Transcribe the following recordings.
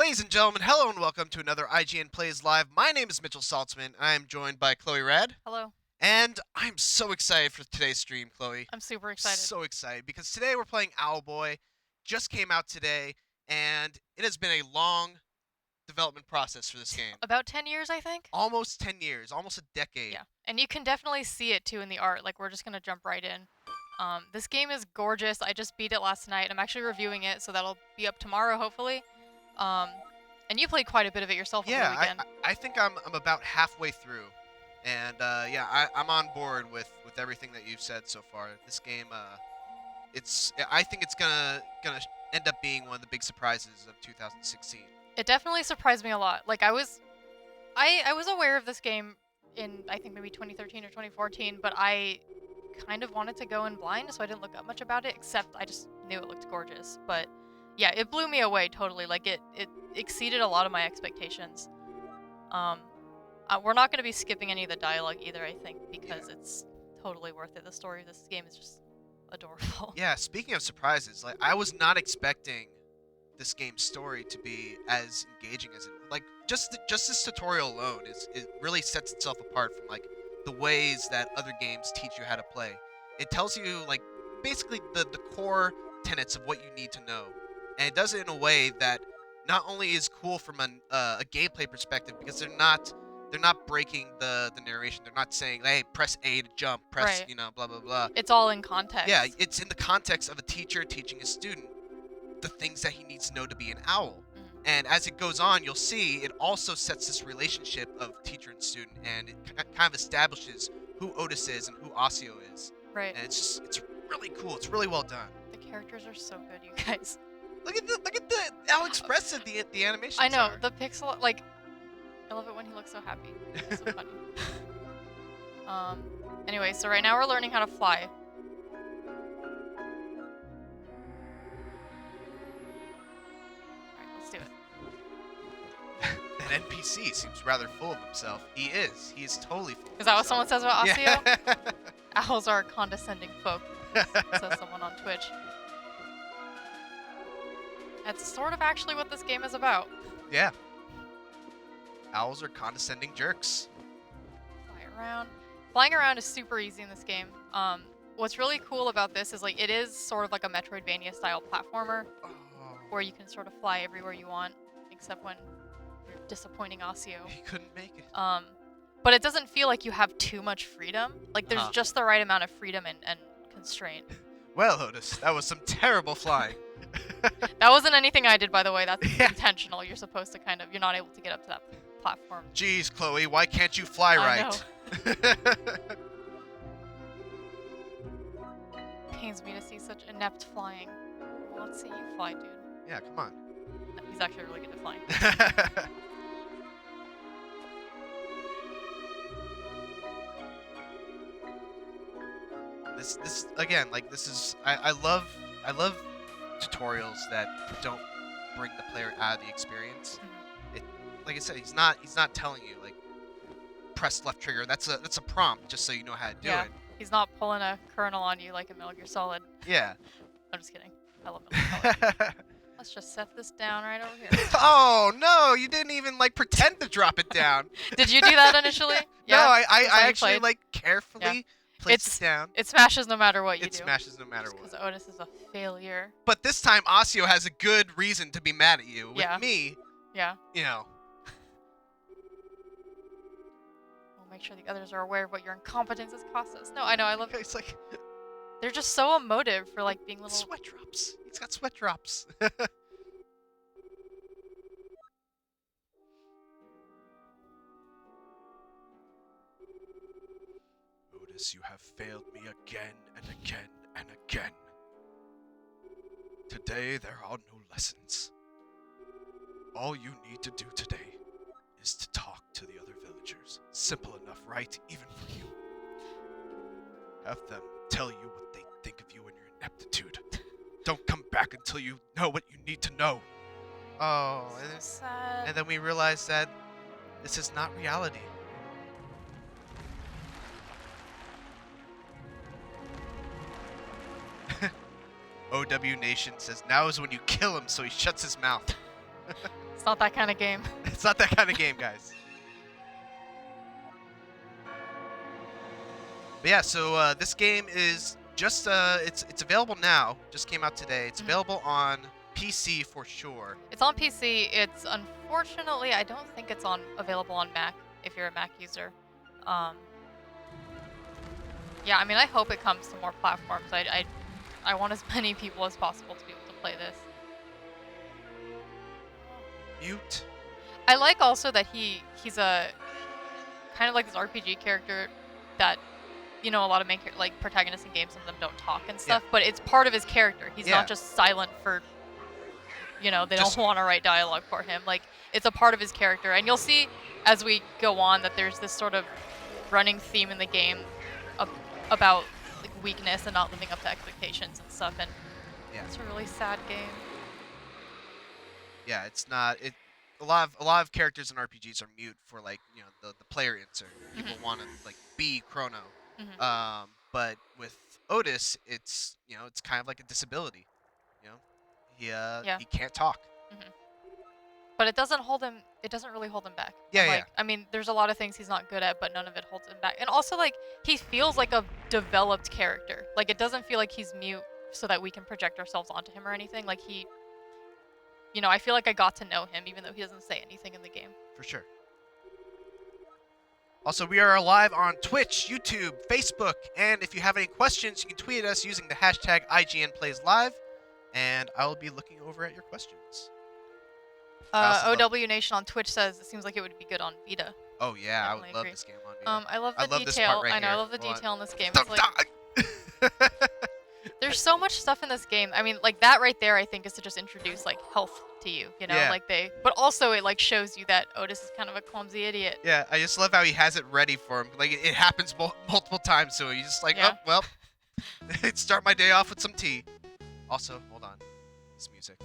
Ladies and gentlemen, hello and welcome to another IGN Plays Live. My name is Mitchell Saltzman, and I am joined by Chloe Red. Hello. And I'm so excited for today's stream, Chloe. I'm super excited. So excited, because today we're playing Owlboy. Just came out today, and it has been a long development process for this game. About 10 years, I think? Almost 10 years, almost a decade. Yeah, and you can definitely see it too in the art. Like, we're just gonna jump right in. This game is gorgeous. I just beat it last night. I'm actually reviewing it, so that'll be up tomorrow, hopefully. And you played quite a bit of it yourself over the weekend. I think I'm about halfway through. And I'm on board with everything that you've said so far. This game, I think it's gonna end up being one of the big surprises of 2016. It definitely surprised me a lot. Like, I was aware of this game in, I think, maybe 2013 or 2014, but I kind of wanted to go in blind, so I didn't look up much about it, except I just knew it looked gorgeous. But yeah, it blew me away totally. Like, it exceeded a lot of my expectations. We're not going to be skipping any of the dialogue either, I think, because it's totally worth it. The story of this game is just adorable. Yeah, speaking of surprises, like, I was not expecting this game's story to be as engaging as it. Like, just this tutorial alone it really sets itself apart from, like, the ways that other games teach you how to play. It tells you, like, basically the core tenets of what you need to know, and it does it in a way that not only is cool from a gameplay perspective, because they're not breaking the narration. They're not saying, hey, press A to jump, press, Right. blah, blah, blah. It's all in context. Yeah, it's in the context of a teacher teaching a student the things that he needs to know to be an owl. Mhm. And as it goes on, you'll see it also sets this relationship of teacher and student, and it kind of establishes who Otis is and who Osseo is. Right. And it's really cool. It's really well done. The characters are so good, you guys. Look at how expressive the animations I know, are. the pixel, like, I love it when he looks so happy. It's so funny. Anyway, so right now we're learning how to fly. Alright, let's do it. That NPC seems rather full of himself. He is. He is totally full of Is that what himself. someone says about Osseo? Yeah. Owls are condescending folk, says someone on Twitch. That's sort of actually what this game is about. Yeah. Owls are condescending jerks. Fly around. Flying around is super easy in this game. What's really cool about this is, like, it is sort of like a Metroidvania style platformer Oh. where you can sort of fly everywhere you want, except when you're disappointing Osseo. He couldn't make it. But it doesn't feel like you have too much freedom. Like, there's Uh-huh. just the right amount of freedom and constraint. Well, Otis, that was some terrible flying. That wasn't anything I did, by the way. That's Yeah. intentional. You're supposed to kind of, you're not able to get up to that platform. Jeez, Chloe, why can't you fly I right? Pains me to see such inept flying. Well, let's see you fly, dude. Yeah, come on. No, he's actually really good at flying. This again, like, this is I love tutorials that don't bring the player out of the experience. It, like I said, he's not telling you, like, press left trigger. That's a prompt just so you know how to do Yeah. it. He's not pulling a kernel on you like in Metal Gear Solid. Yeah. I'm just kidding. I love Metal Gear Solid. Let's just set this down right over here. Oh no, you didn't even, like, pretend to drop it down. Did you do that initially? No, I That's how you actually played? like carefully place It's- it down. It smashes no matter what you It do. smashes no matter Because what. Otis is a failure. But this time, Osseo has a good reason to be mad at you. With Yeah. me, Yeah. you know. We'll make sure the others are aware of what your incompetence has cost us. No, I know, I love it. It's like They're just so emotive for, like, being little... sweat drops. He's got sweat drops. Otis, you have failed me again and again and again. Today there are no lessons. All you need to do today is to talk to the other villagers. Simple enough, right? Even for you. Have them tell you what they think of you and your ineptitude. Don't come back until you know what you need to know. Oh, So sad. and then we realize that this is not reality. OW Nation says, now is when you kill him so he shuts his mouth. It's not that kind of game. It's not that kind of game, guys. But yeah, so this game is just it's available now. Just came out today. It's available on PC for sure. It's on PC. It's unfortunately, I don't think it's available on Mac if you're a Mac user. Yeah, I mean, I hope it comes to more platforms. I want as many people as possible to be able to play this. Mute. I like also that he's a kind of like this RPG character that, you know, a lot of protagonists in games, some of them don't talk and stuff, but it's part of his character. He's not just silent for, you know, they don't want to write dialogue for him. Like, it's a part of his character. And you'll see as we go on that there's this sort of running theme in the game about like weakness and not living up to expectations and stuff. And it's a really sad game. Yeah, it's not. A lot of characters in RPGs are mute for, like, you know, the player insert. People want to like be Chrono. But with Otis, it's, you know, it's kind of like a disability. You know, he can't talk. But it doesn't hold him. It doesn't really hold him back. Yeah. I mean, there's a lot of things he's not good at, but none of it holds him back. And also, like, he feels like a developed character. Like, it doesn't feel like he's mute so that we can project ourselves onto him or anything. Like, you know, I feel like I got to know him even though he doesn't say anything in the game. For sure. Also, we are live on Twitch, YouTube, Facebook, and if you have any questions, you can tweet us using the hashtag IGNPlaysLive, and I will be looking over at your questions. OW Nation on Twitch says it seems like it would be good on Vita. Oh yeah, Definitely I would love agree. this game on Vita. I love the detail. This part right I know, here. I love the detail in this game. Don't It's like, there's so much stuff in this game. I mean, like, that right there, I think, is to just introduce, like, health to you, you know? Yeah. But also it, like, shows you that Otis is kind of a clumsy idiot. Yeah, I just love how he has it ready for him. Like, it happens multiple times, so he's just like, oh, well, start my day off with some tea. Also, hold on, this music.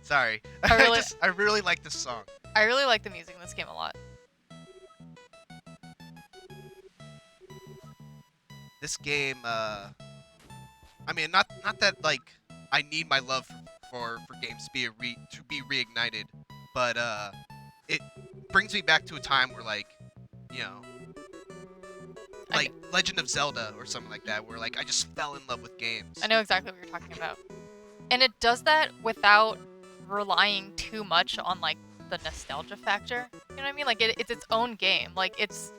Sorry, I really like this song. I really like the music in this game a lot. This game, I mean, not that like I need my love for games to be reignited, but it brings me back to a time where, like, you know, like Legend of Zelda or something like that, where like I just fell in love with games. I know exactly what you're talking about, and it does that without relying too much on, like, the nostalgia factor. You know what I mean? Like, it's its own game. Like, it's,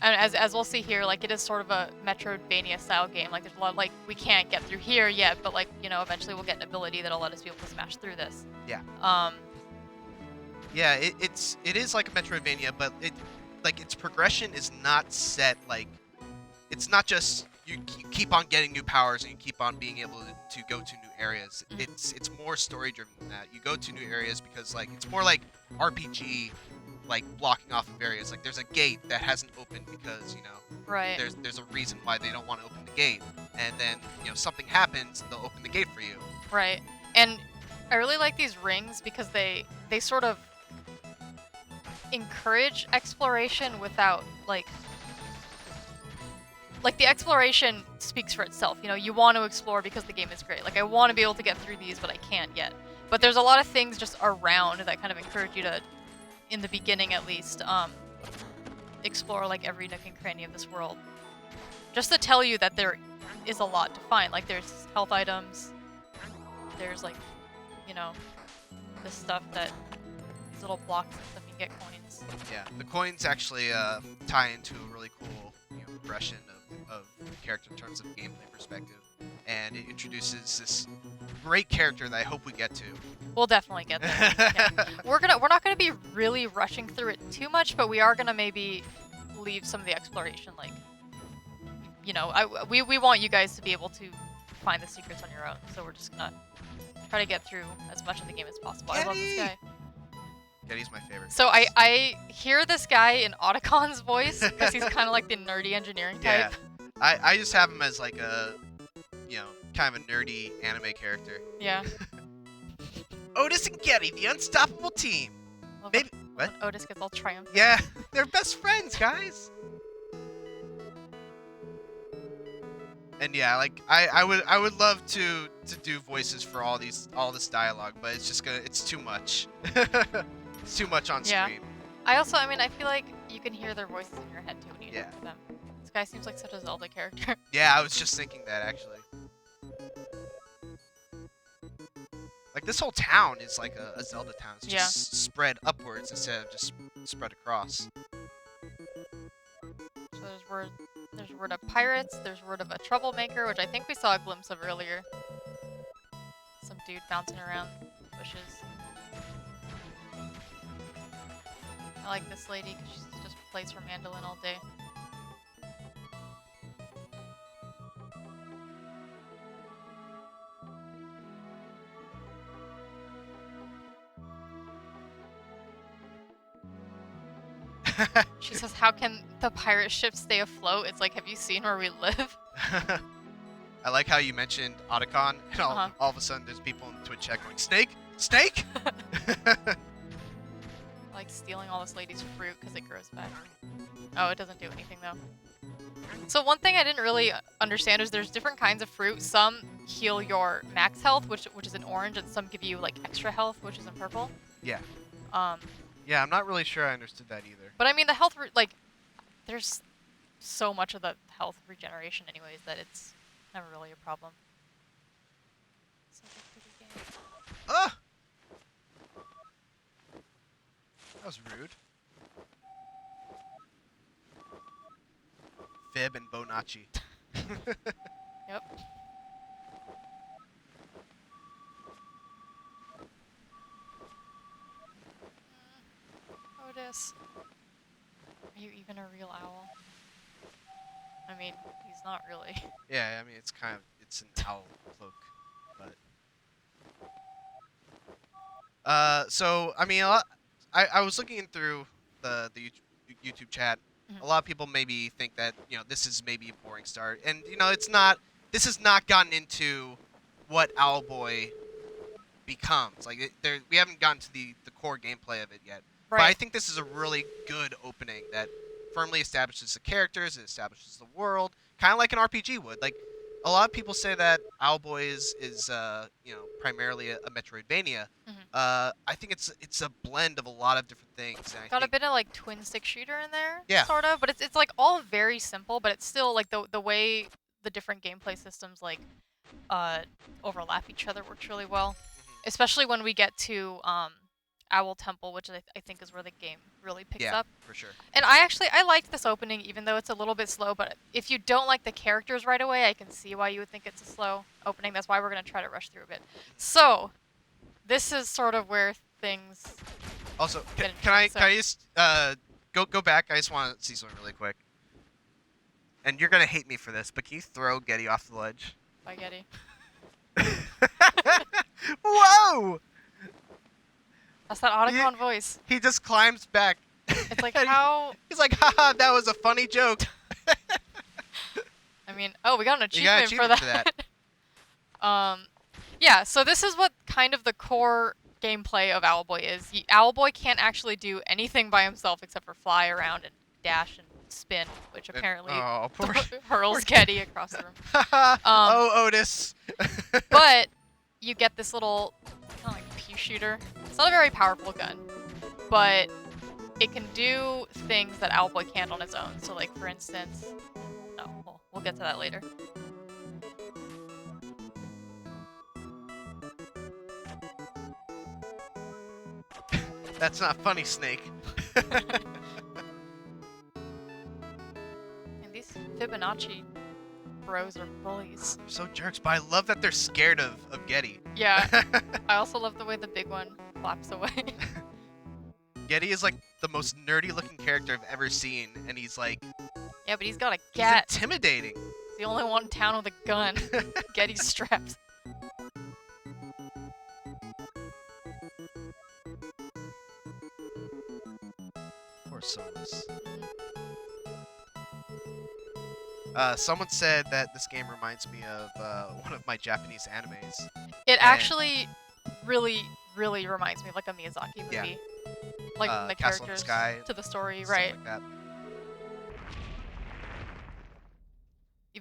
and as we'll see here, like, it is sort of a Metroidvania style game. Like, there's a lot, like, we can't get through here yet, but, like, you know, eventually we'll get an ability that'll let us be able to smash through this. Yeah. Yeah, it is like a Metroidvania, but its progression is not set, like, it's not just you keep on getting new powers and you keep on being able to go to new areas. It's more story driven than that. You go to new areas because, like, it's more like RPG, like blocking off of areas. Like, there's a gate that hasn't opened because, you know, there's a reason why they don't want to open the gate, and then, you know, something happens and they'll open the gate for you. Right. And I really like these rings because they sort of encourage exploration without, like, the exploration speaks for itself. You know, you want to explore because the game is great. Like, I want to be able to get through these, but I can't yet. But there's a lot of things just around that kind of encourage you to, in the beginning at least, explore, like, every nook and cranny of this world. Just to tell you that there is a lot to find. Like, there's health items. There's, like, you know, this stuff that, these little blocks and stuff, you get coins. Yeah, the coins actually tie into a really cool, you know, progression of the character in terms of gameplay perspective, and it introduces this great character that I hope we get to. We'll definitely get there. Yeah. We're not gonna be really rushing through it too much, but we are gonna maybe leave some of the exploration, like, you know, we want you guys to be able to find the secrets on your own, so we're just gonna try to get through as much of the game as possible. I love this guy. Getty's my favorite. So I hear this guy in Otacon's voice because he's kind of like the nerdy engineering type. Yeah, I just have him as, like, a, you know, kind of a nerdy anime character. Yeah. Otis and Getty, the unstoppable team. Maybe what? When Otis gets all triumphant. Yeah, they're best friends, guys. And yeah, like I would love to do voices for all this dialogue, but it's too much. It's too much on Yeah. stream. I mean, I feel like you can hear their voices in your head too when you talk to them. This guy seems like such a Zelda character. Yeah, I was just thinking that actually. Like this whole town is like a Zelda town. It's just spread upwards instead of just spread across. So there's word of pirates, there's word of a troublemaker, which I think we saw a glimpse of earlier. Some dude bouncing around bushes. I like this lady because she just plays her mandolin all day. She says, how can the pirate ship stay afloat? It's like, have you seen where we live? I like how you mentioned Otacon, and all of a sudden there's people in the Twitch chat going, Snake? Snake? Like stealing all this lady's fruit because it grows back. Oh, it doesn't do anything though. So one thing I didn't really understand is there's different kinds of fruit. Some heal your max health, which is in orange, and some give you like extra health, which is in purple. Yeah. Yeah, I'm not really sure I understood that either. But I mean, the health, like, there's so much of the health regeneration anyways that it's never really a problem. Such a pretty game. Ugh! That was rude. Fib and Bonacci. Yep. Otis. Are you even a real owl? I mean, he's not really. Yeah, I mean, it's an owl cloak, but... So, I mean, I was looking through the YouTube chat. Mm-hmm. A lot of people maybe think that, this is maybe a boring start. And, it's not... This has not gotten into what Owlboy becomes. Like, we haven't gotten to the core gameplay of it yet. Right. But I think this is a really good opening that firmly establishes the characters, it establishes the world, kind of like an RPG would. Like, a lot of people say that Owlboy is primarily a Metroidvania. Mm-hmm. I think it's a blend of a lot of different things. And Got a bit of like twin stick shooter in there, yeah, sort of, but it's like all very simple, but it's still like the way the different gameplay systems like overlap each other works really well, especially when we get to Owl Temple, which I think is where the game really picks up. For sure. And I liked this opening, even though it's a little bit slow, but if you don't like the characters right away, I can see why you would think it's a slow opening. That's why we're going to try to rush through a bit. So, this is sort of where things... Also, can I just go back? I just want to see something really quick. And you're going to hate me for this, but can you throw Getty off the ledge? Bye, Getty. Whoa! That's that Otacon voice. He just climbs back. It's like, how... He's like, haha, that was a funny joke. I mean, oh, we got an achievement for that. Yeah, so this is what kind of the core gameplay of Owlboy is. Owlboy can't actually do anything by himself except for fly around and dash and spin, which apparently hurls Getty across the room. Oh, Otis. But you get this little kind of like pea shooter. It's not a very powerful gun, but it can do things that Owlboy can't on its own. So, like, for instance... Oh, we'll get to that later. That's not funny, Snake. And these Fibonacci bros are bullies. They're so jerks, but I love that they're scared of Getty. Yeah. I also love the way the big one flaps away. Getty is like the most nerdy looking character I've ever seen, and he's like... Yeah, but he's got a gat. He's intimidating. He's the only one in town with a gun. Getty's strapped. Poor Solus. Someone said that this game reminds me of one of my Japanese animes. It actually really, really reminds me of like a Miyazaki movie. Yeah. Like the Castle in characters the Sky, to the story, stuff right? like that.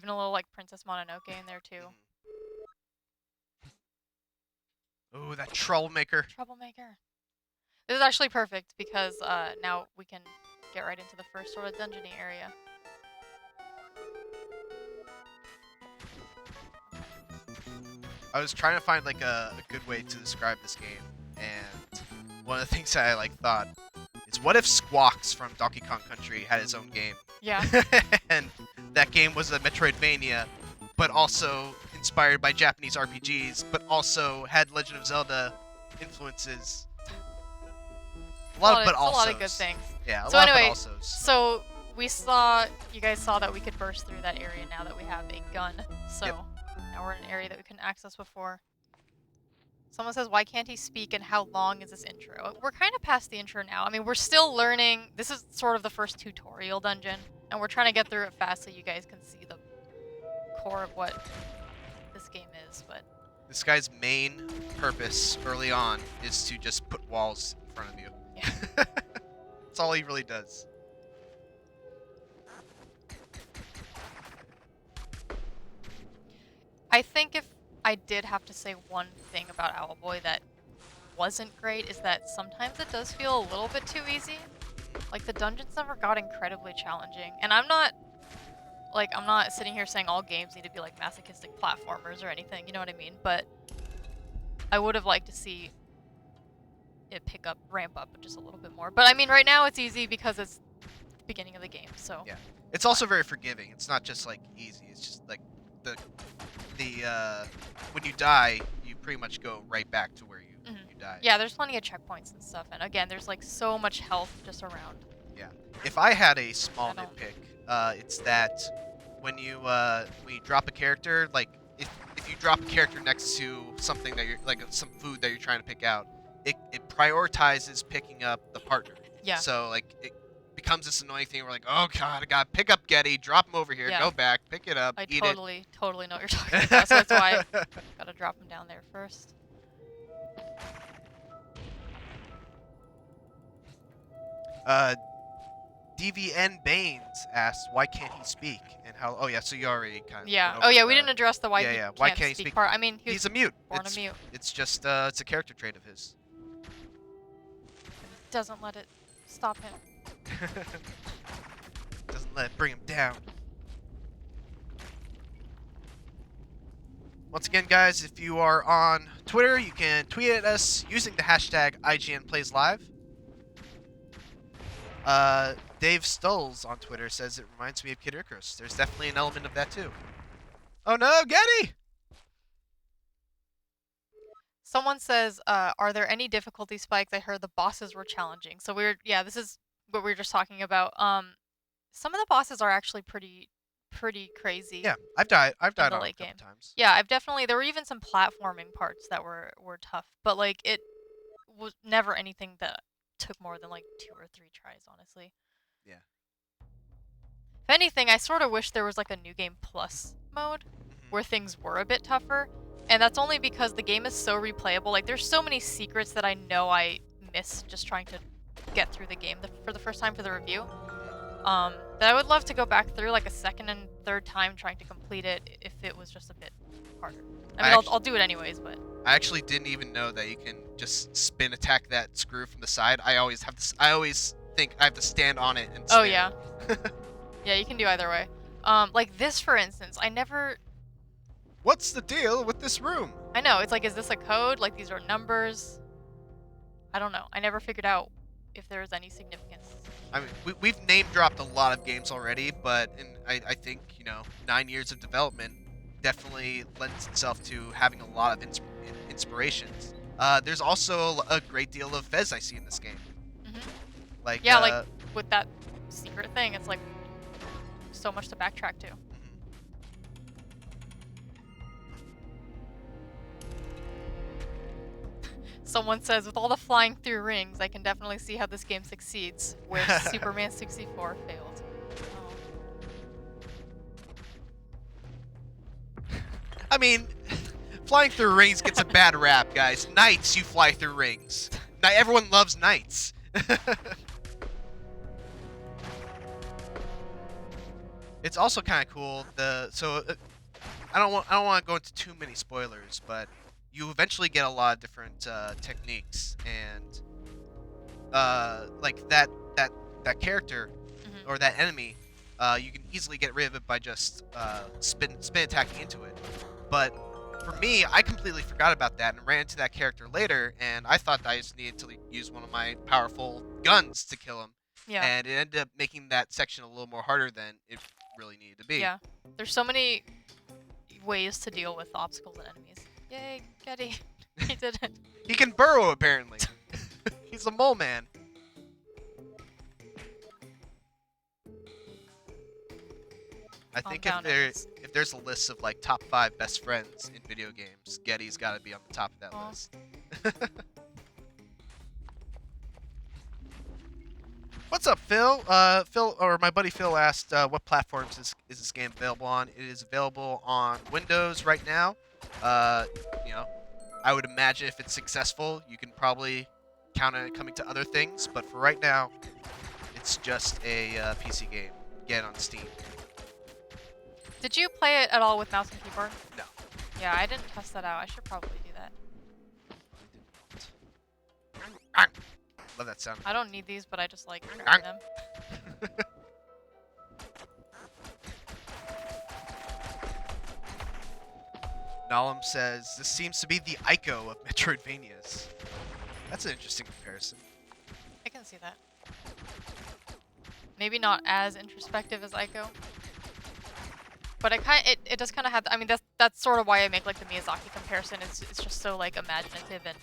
even a little like Princess Mononoke in there too. Oh, that troublemaker. Troublemaker. This is actually perfect because now we can get right into the first sort of dungeony area. I was trying to find like a good way to describe this game, and one of the things that I like thought is, what if Squawks from Donkey Kong Country had his own game? Yeah. And that game was a Metroidvania, but also inspired by Japanese RPGs, but also had Legend of Zelda influences. A lot of good things. Yeah, So anyway, but alsos. So you guys saw that we could burst through that area now that we have a gun. So Yep. now we're in an area that we couldn't access before. Someone says, why can't he speak and how long is this intro? We're kind of past the intro now. I mean, we're still learning. This is sort of the first tutorial dungeon, and we're trying to get through it fast so you guys can see the core of what this game is. But This guy's main purpose early on is to just put walls in front of you. yeah. That's all he really does. I think if I did have to say one thing about Owlboy that wasn't great is that sometimes it does feel a little bit too easy. Like the dungeons never got incredibly challenging, and I'm not sitting here saying all games need to be like masochistic platformers or anything, you know what I mean? But I would have liked to see it ramp up just a little bit more. But I mean, right now it's easy because it's the beginning of the game, so. Yeah. It's also very forgiving. It's not just like easy. It's just like the when you die, you pretty much go right back to where you died. Yeah, there's plenty of checkpoints and stuff, and again, there's like so much health just around. Yeah. If I had a small nitpick, it's that when you drop a character, like if you drop a character next to something that you're like some food that you're trying to pick out, it prioritizes picking up the partner. Yeah. So like it becomes this annoying thing where like, oh god, I gotta pick up Getty, drop him over here, Yeah. go back, pick it up, I eat totally know what you're talking about, so that's why I gotta drop him down there first. DVN Baines asks, why can't he speak? And how? Oh yeah, so you already kind of. Yeah. went Oh over yeah, we the- didn't address the why yeah, he yeah. can't, Why can't he speak speak? part. I mean, he was He's a mute. born it's, a mute. It's just it's a character trait of his. Doesn't let it stop him. Doesn't let it bring him down. Once again, guys, if you are on Twitter, you can tweet at us using the hashtag IGNPlaysLive. Dave Stulls on Twitter says it reminds me of Kid Icarus. There's definitely an element of that too. Oh no, Getty! Someone says, are there any difficulty spikes? I heard the bosses were challenging. So this is what we were just talking about. Some of the bosses are actually pretty crazy. Yeah, I've died on the it a late couple game. times. Yeah, there were even some platforming parts that were tough, but like it was never anything that took more than like 2 or 3 tries, honestly. Yeah. If anything, I sort of wish there was like a New Game Plus mode where things were a bit tougher, and that's only because the game is so replayable. Like there's so many secrets that I know I missed just trying to get through the game for the first time for the review. That I would love to go back through like a second and third time trying to complete it if it was just a bit harder. I mean, I'll do it anyways, but I actually didn't even know that you can just spin attack that screw from the side. I always think I have to stand on it and spin. oh yeah, yeah, you can do either way. Like this, for instance, I never. What's the deal with this room? I know it's like, is this a code? Like these are numbers. I don't know. I never figured out if there was any significance. I mean, we've name dropped a lot of games already, but I think 9 years of development definitely lends itself to having a lot of inspirations. There's also a great deal of Fez I see in this game. Like Yeah, like with that secret thing, it's like so much to backtrack to. Someone says, with all the flying through rings, I can definitely see how this game succeeds, where Superman 64 failed. I mean, flying through rings gets a bad rap, guys. Knights, you fly through rings. Not everyone loves knights. It's also kind of cool. I don't want to go into too many spoilers, but you eventually get a lot of different techniques, and like that character Mhm. or that enemy, you can easily get rid of it by just spin attacking into it. But for me, I completely forgot about that and ran into that character later, and I thought that I just needed to use one of my powerful guns to kill him, Yeah. and it ended up making that section a little more harder than it really needed to be. Yeah. There's so many ways to deal with obstacles and enemies. Yay, Getty. He did it. He can burrow, apparently. He's a mole man. I think Calm down, Otis. if there's a list of like top 5 best friends in video games, Getty's got to be on the top of that Aw. list. What's up, Phil? Phil, or my buddy Phil asked what platforms is this game available on. It is available on Windows right now. You know, I would imagine if it's successful, you can probably count on it coming to other things. But for right now, it's just a PC game. Get it on Steam. Did you play it at all with mouse and keyboard? No. Yeah, I didn't test that out. I should probably do that. Love that sound. I don't need these, but I just like grabbing them. Nalum says, this seems to be the Ico of Metroidvanias. That's an interesting comparison. I can see that. Maybe not as introspective as Ico. But it does kind of have, I mean, that's sort of why I make like the Miyazaki comparison. It's just so like imaginative and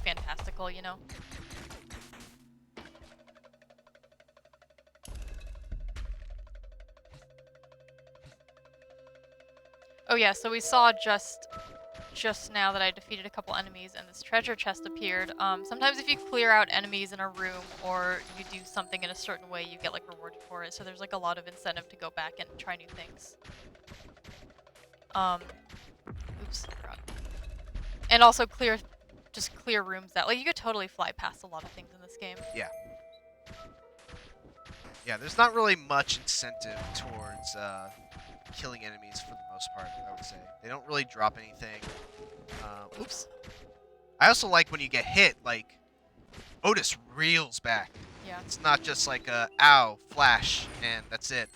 fantastical, you know? Oh yeah, so we saw just now that I defeated a couple enemies and this treasure chest appeared. Sometimes if you clear out enemies in a room or you do something in a certain way, you get like rewarded for it. So there's like a lot of incentive to go back and try new things. Oops, I forgot. And also just clear rooms that, like, you could totally fly past a lot of things in this game. Yeah. Yeah, there's not really much incentive towards killing enemies for the most part, I would say. They don't really drop anything. Oops. I also like when you get hit, like, Otis reels back. Yeah. It's not just like a, ow, flash, and that's it.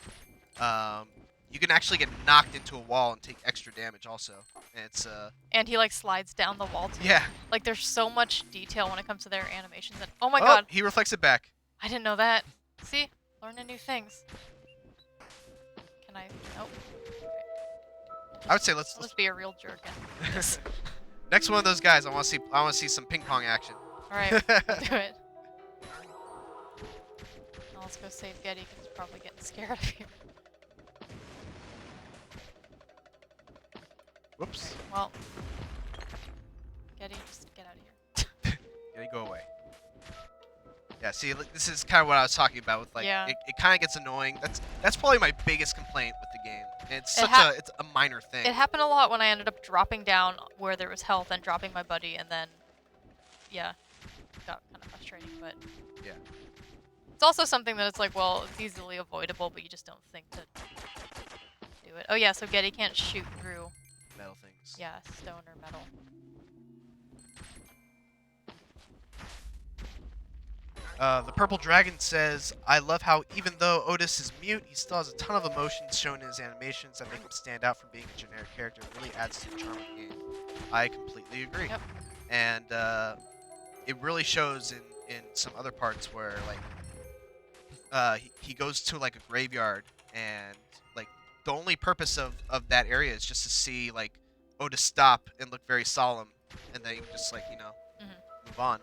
You can actually get knocked into a wall and take extra damage also. And it's, And he, like, slides down the wall, too. yeah. Like, there's so much detail when it comes to their animations. And oh my god! He reflects it back. I didn't know that. See? Learning new things. Can I? Nope. I would say let's Let's be a real jerk. And next one of those guys. I want to see some ping pong action. all right, we'll do it. Now let's go save Getty because he's probably getting scared of here. Whoops. Okay, well, Getty, just get out of here. Yeah, go away. Yeah, see, this is kind of what I was talking about with like, Yeah. it kind of gets annoying. That's probably my biggest complaint with the game. It's it's a minor thing. It happened a lot when I ended up dropping down where there was health and dropping my buddy, and then, yeah, it got kind of frustrating, but Yeah. it's also something that it's like, well, it's easily avoidable, but you just don't think to do it. Oh yeah, so Getty can't shoot through, Metal things. yeah, stone or metal. The Purple Dragon says, I love how even though Otis is mute, he still has a ton of emotions shown in his animations that make him stand out from being a generic character. It really adds to the charm of the game. I completely agree. Yep. And it really shows in some other parts where like he goes to like a graveyard, and like the only purpose of that area is just to see like Otis stop and look very solemn, and then you just like, you know, move on.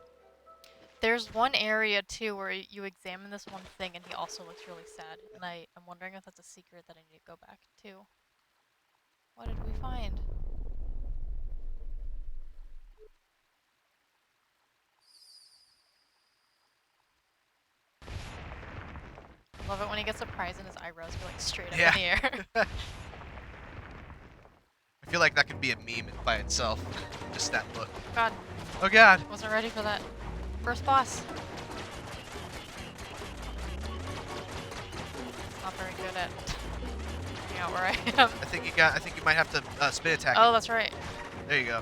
There's one area too where you examine this one thing and he also looks really sad, and I'm wondering if that's a secret that I need to go back to. What did we find? I love it when he gets a prize and his eyebrows go like straight up in the air. I feel like that could be a meme by itself. Just that look. God, Oh god. wasn't ready for that. First boss. Not very good at not where I am. I think you might have to spin attack. Oh, that's right. There you go.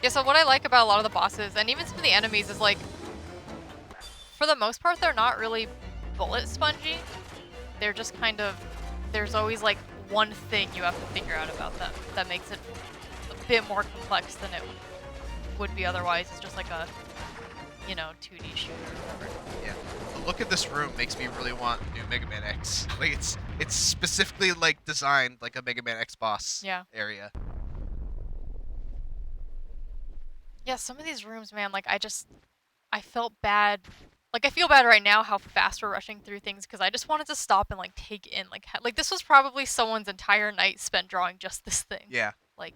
Yeah, so what I like about a lot of the bosses, and even some of the enemies, is like, for the most part, they're not really bullet spongy. They're just kind of, there's always like one thing you have to figure out about them that makes it a bit more complex than it would be otherwise. It's just like a, 2D shooter or whatever. Yeah. The look of this room makes me really want new Mega Man X. Like it's specifically like designed like a Mega Man X boss area. Yeah, some of these rooms, man, like I felt bad. Like I feel bad right now how fast we're rushing through things because I just wanted to stop and like take in like this was probably someone's entire night spent drawing just this thing. Yeah. Like,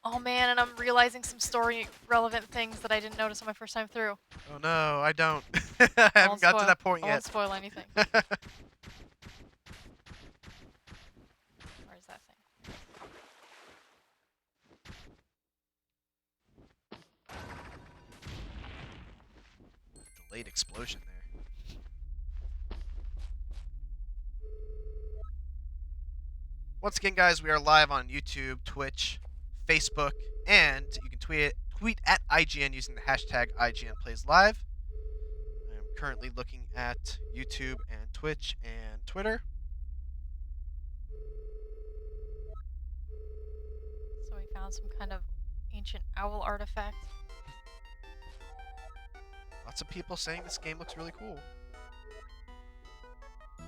oh man, and I'm realizing some story relevant things that I didn't notice on my first time through. Oh no, I don't. I haven't got to that point I yet. won't spoil anything. Where is that thing? Delayed explosion there. Once again, guys, we are live on YouTube, Twitch, Facebook, and you can tweet at IGN using the hashtag IGNPlaysLive. I am currently looking at YouTube and Twitch and Twitter. So we found some kind of ancient owl artifact. Lots of people saying this game looks really cool.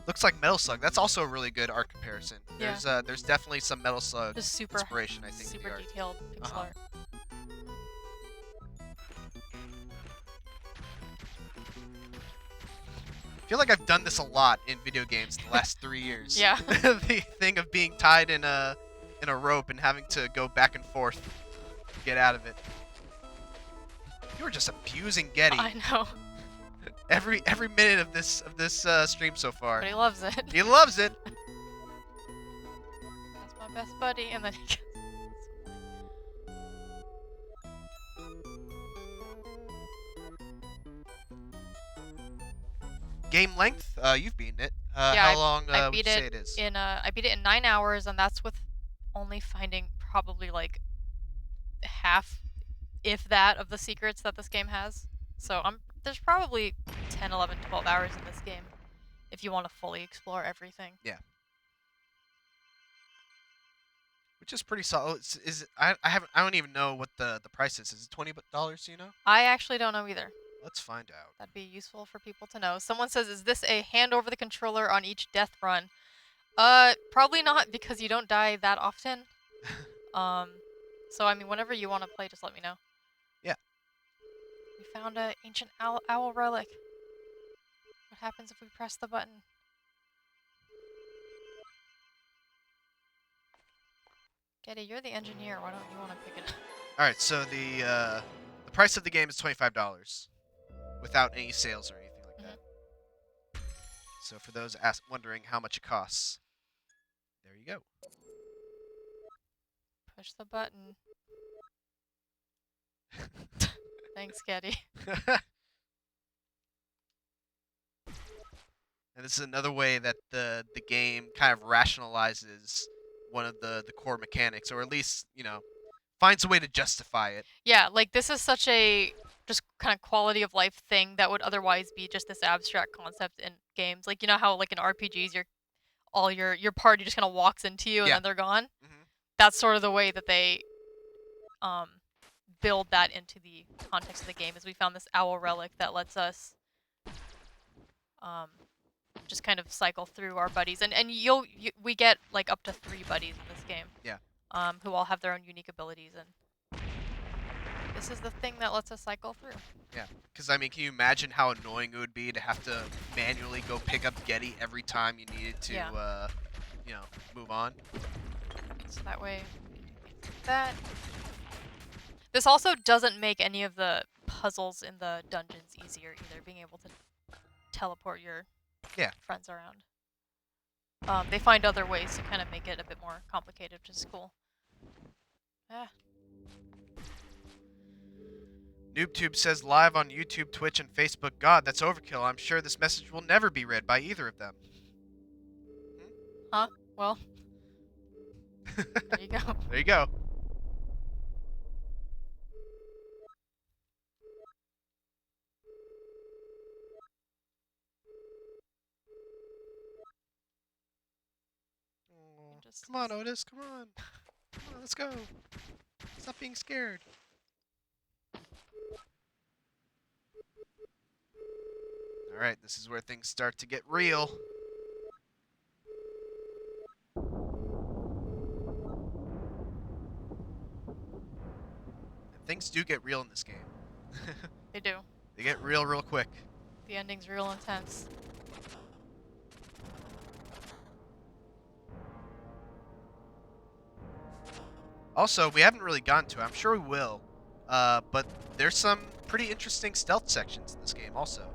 Looks like Metal Slug. That's also a really good art comparison. Yeah. There's definitely some Metal Slug Just super inspiration, I think. super in the art. detailed pixel art. I feel like I've done this a lot in video games the last 3 years. Yeah. The thing of being tied in a rope and having to go back and forth to get out of it. You were just abusing Getty. I know. Every minute of this stream so far. But he loves it. He loves it. That's my best buddy, and then he gets... Game length? You've beaten it. Yeah, how long I would beat you say it it is? I beat it in 9 hours, and that's with only finding probably like half, if that, of the secrets that this game has. So there's probably 10, 11, 12 hours in this game if you want to fully explore everything. Yeah. Which is pretty solid. I don't even know what the price is. Is it $20? Do you know? I actually don't know either. Let's find out. That'd be useful for people to know. Someone says, is this a hand over the controller on each death run? Probably not, because you don't die that often. So I mean, whenever you want to play, just let me know. Yeah. We found an ancient owl relic. What happens if we press the button? Getty, you're the engineer. Why don't you want to pick it up? All right. So the price of the game is $25, without any sales or anything like that. So for those wondering how much it costs, there you go. Push the button. Thanks, Getty. And this is another way that the game kind of rationalizes one of the core mechanics, or at least, finds a way to justify it. Yeah, like this is such a just kind of quality of life thing that would otherwise be just this abstract concept in games. Like, you know how like in RPGs your party just kind of walks into you and then they're gone? Mm-hmm. That's sort of the way that they build that into the context of the game. Is we found this owl relic that lets us just kind of cycle through our buddies, and we get like up to 3 buddies in this game. Yeah. Who all have their own unique abilities, and this is the thing that lets us cycle through. Yeah, because I mean, can you imagine how annoying it would be to have to manually go pick up Getty every time you needed to, move on? So that way, that. This also doesn't make any of the puzzles in the dungeons easier either, being able to teleport your friends around. They find other ways to kind of make it a bit more complicated, which is cool. NoobTube says live on YouTube, Twitch, and Facebook. God, that's overkill. I'm sure this message will never be read by either of them. Huh? Well, there you go. There you go. Oh, Just- come on, Otis. Come on. Come on, let's go. Stop being scared. All right, this is where things start to get real. And things do get real in this game. They do. They get real quick. The ending's real intense. Also, we haven't really gotten to it. I'm sure we will. But there's some pretty interesting stealth sections in this game also.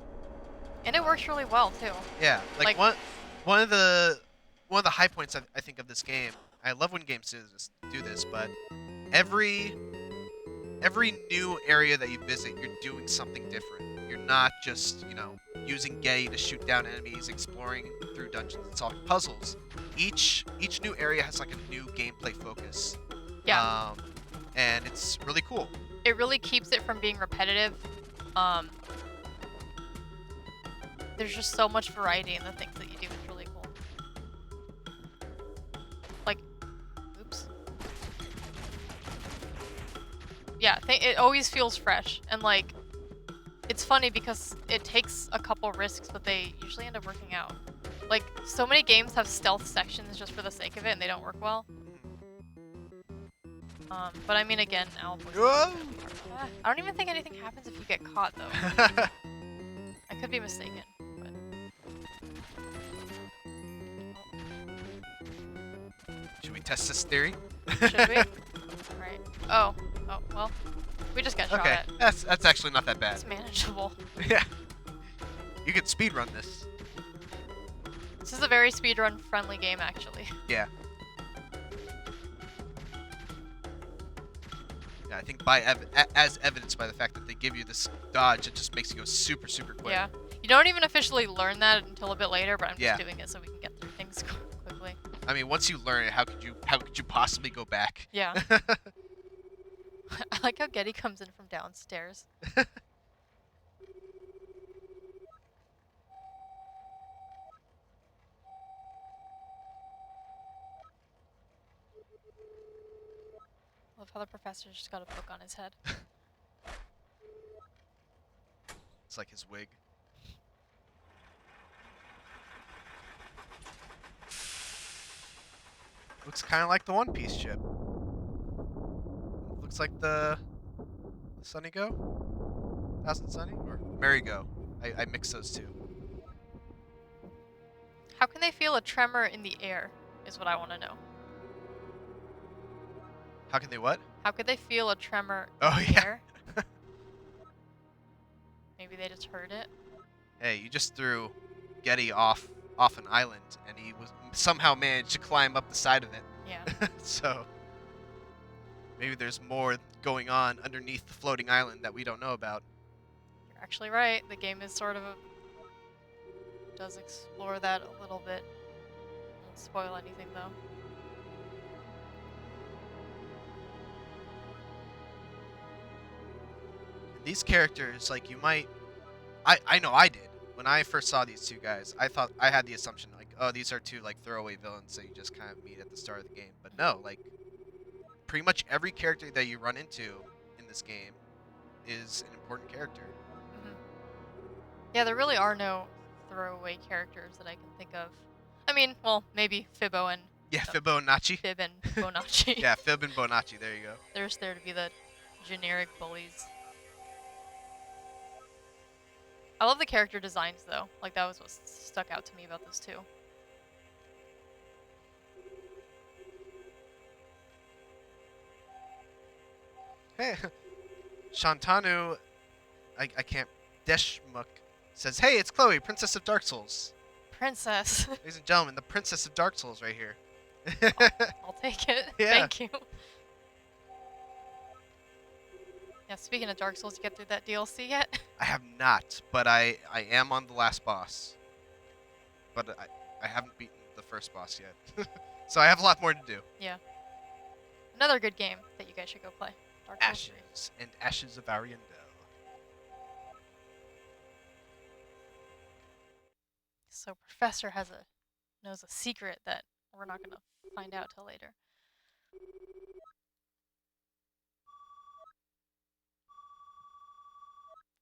And it works really well too. Yeah, like, Like- one of the high points I think of this game. I love when games do this, but every new area that you visit, you're doing something different. You're not just, using Getty to shoot down enemies, exploring through dungeons and solving puzzles. Each new area has like a new gameplay focus. Yeah. And it's really cool. It really keeps it from being repetitive. There's just so much variety in the things that you do. It's really cool. Like, oops. Yeah, it always feels fresh. And like, it's funny because it takes a couple risks, but they usually end up working out. Like, so many games have stealth sections just for the sake of it, and they don't work well. But I mean, again, Owlboy. Whoa! I don't even think anything happens if you get caught, though. I could be mistaken, but... Should we test this theory? Should we? Right. Oh, well. We just got shot Okay, at. that's actually not that bad. It's manageable. Yeah. You could speedrun this. This is a very speedrun friendly game, actually. Yeah. Yeah, I think by as evidenced by the fact that they give you this dodge, it just makes you go super quick. Yeah. You don't even officially learn that until a bit later, but I'm Yeah. just doing it so we can get through things quickly. I mean, once you learn it, how could you possibly go back? Yeah. I like how Getty comes in from downstairs. Love how the professor just got a book on his head. It's like his wig. Looks kind of like the One Piece ship. Looks like the Sunny Go? Thousand Sunny? Or Merry Go. I mix those two. How can they feel a tremor in the air, is what I want to know. How can they what? How could they feel a tremor Oh, in the yeah. air? Maybe they just heard it. Hey, you just threw Getty off an island, and he was somehow managed to climb up the side of it. Yeah. So maybe there's more going on underneath the floating island that we don't know about. You're actually right. The game is sort of does explore that a little bit. Won't spoil anything though. These characters, like, you might... I know I did. When I first saw these two guys, I had the assumption, like, oh, these are two, like, throwaway villains that you just kind of meet at the start of the game. But no, like, pretty much every character that you run into in this game is an important character. Mm-hmm. Yeah, there really are no throwaway characters that I can think of. I mean, well, maybe Fibbo and... Yeah, Fibonacci. Fib and Bonacci. Yeah, Fib and Bonacci, there you go. They're just there to be the generic bullies. I love the character designs, though. Like, that was what stuck out to me about this, too. Hey, Shantanu, I can't, Deshmuk says, hey, it's Chloi, Princess of Dark Souls. Princess. Ladies and gentlemen, the Princess of Dark Souls right here. I'll take it. Yeah. Thank you. Yeah, speaking of Dark Souls, you get through that DLC yet? I have not, but I am on the last boss. But I haven't beaten the first boss yet. So I have a lot more to do. Yeah. Another good game that you guys should go play. Dark Souls 3. Ashes and Ashes of Ariandel. So Professor knows a secret that we're not gonna find out till later.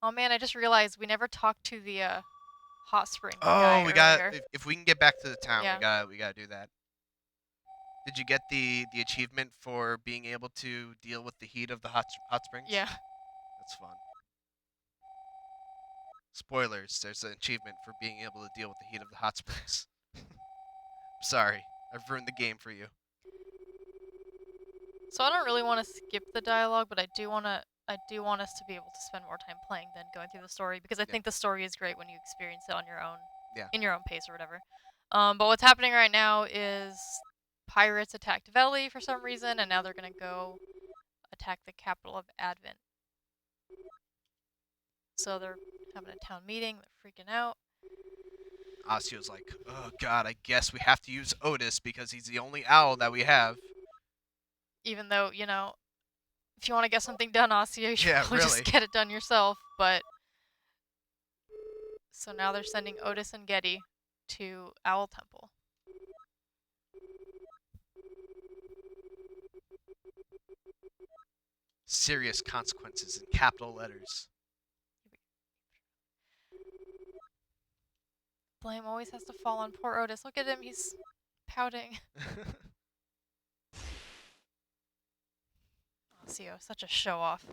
Oh man, I just realized we never talked to the hot spring guy Oh, we got earlier. if we can get back to the town, Yeah. we gotta do that. Did you get the achievement for being able to deal with the heat of the hot springs? Yeah. That's fun. Spoilers, there's an achievement for being able to deal with the heat of the hot springs. Sorry, I've ruined the game for you. So I don't really want to skip the dialogue, but I do want us to be able to spend more time playing than going through the story because I think the story is great when you experience it on your own, in your own pace or whatever. But what's happening right now is pirates attacked Veli for some reason, and now they're gonna go attack the capital of Advent. So they're having a town meeting. They're freaking out. Osseo's like, oh god, I guess we have to use Otis because he's the only owl that we have. Even though, if you want to get something done, Osseo, you should probably just get it done yourself. But so now they're sending Otis and Getty to Owl Temple. Serious consequences in capital letters. Blame always has to fall on poor Otis. Look at him, he's pouting. Osseo, such a show-off.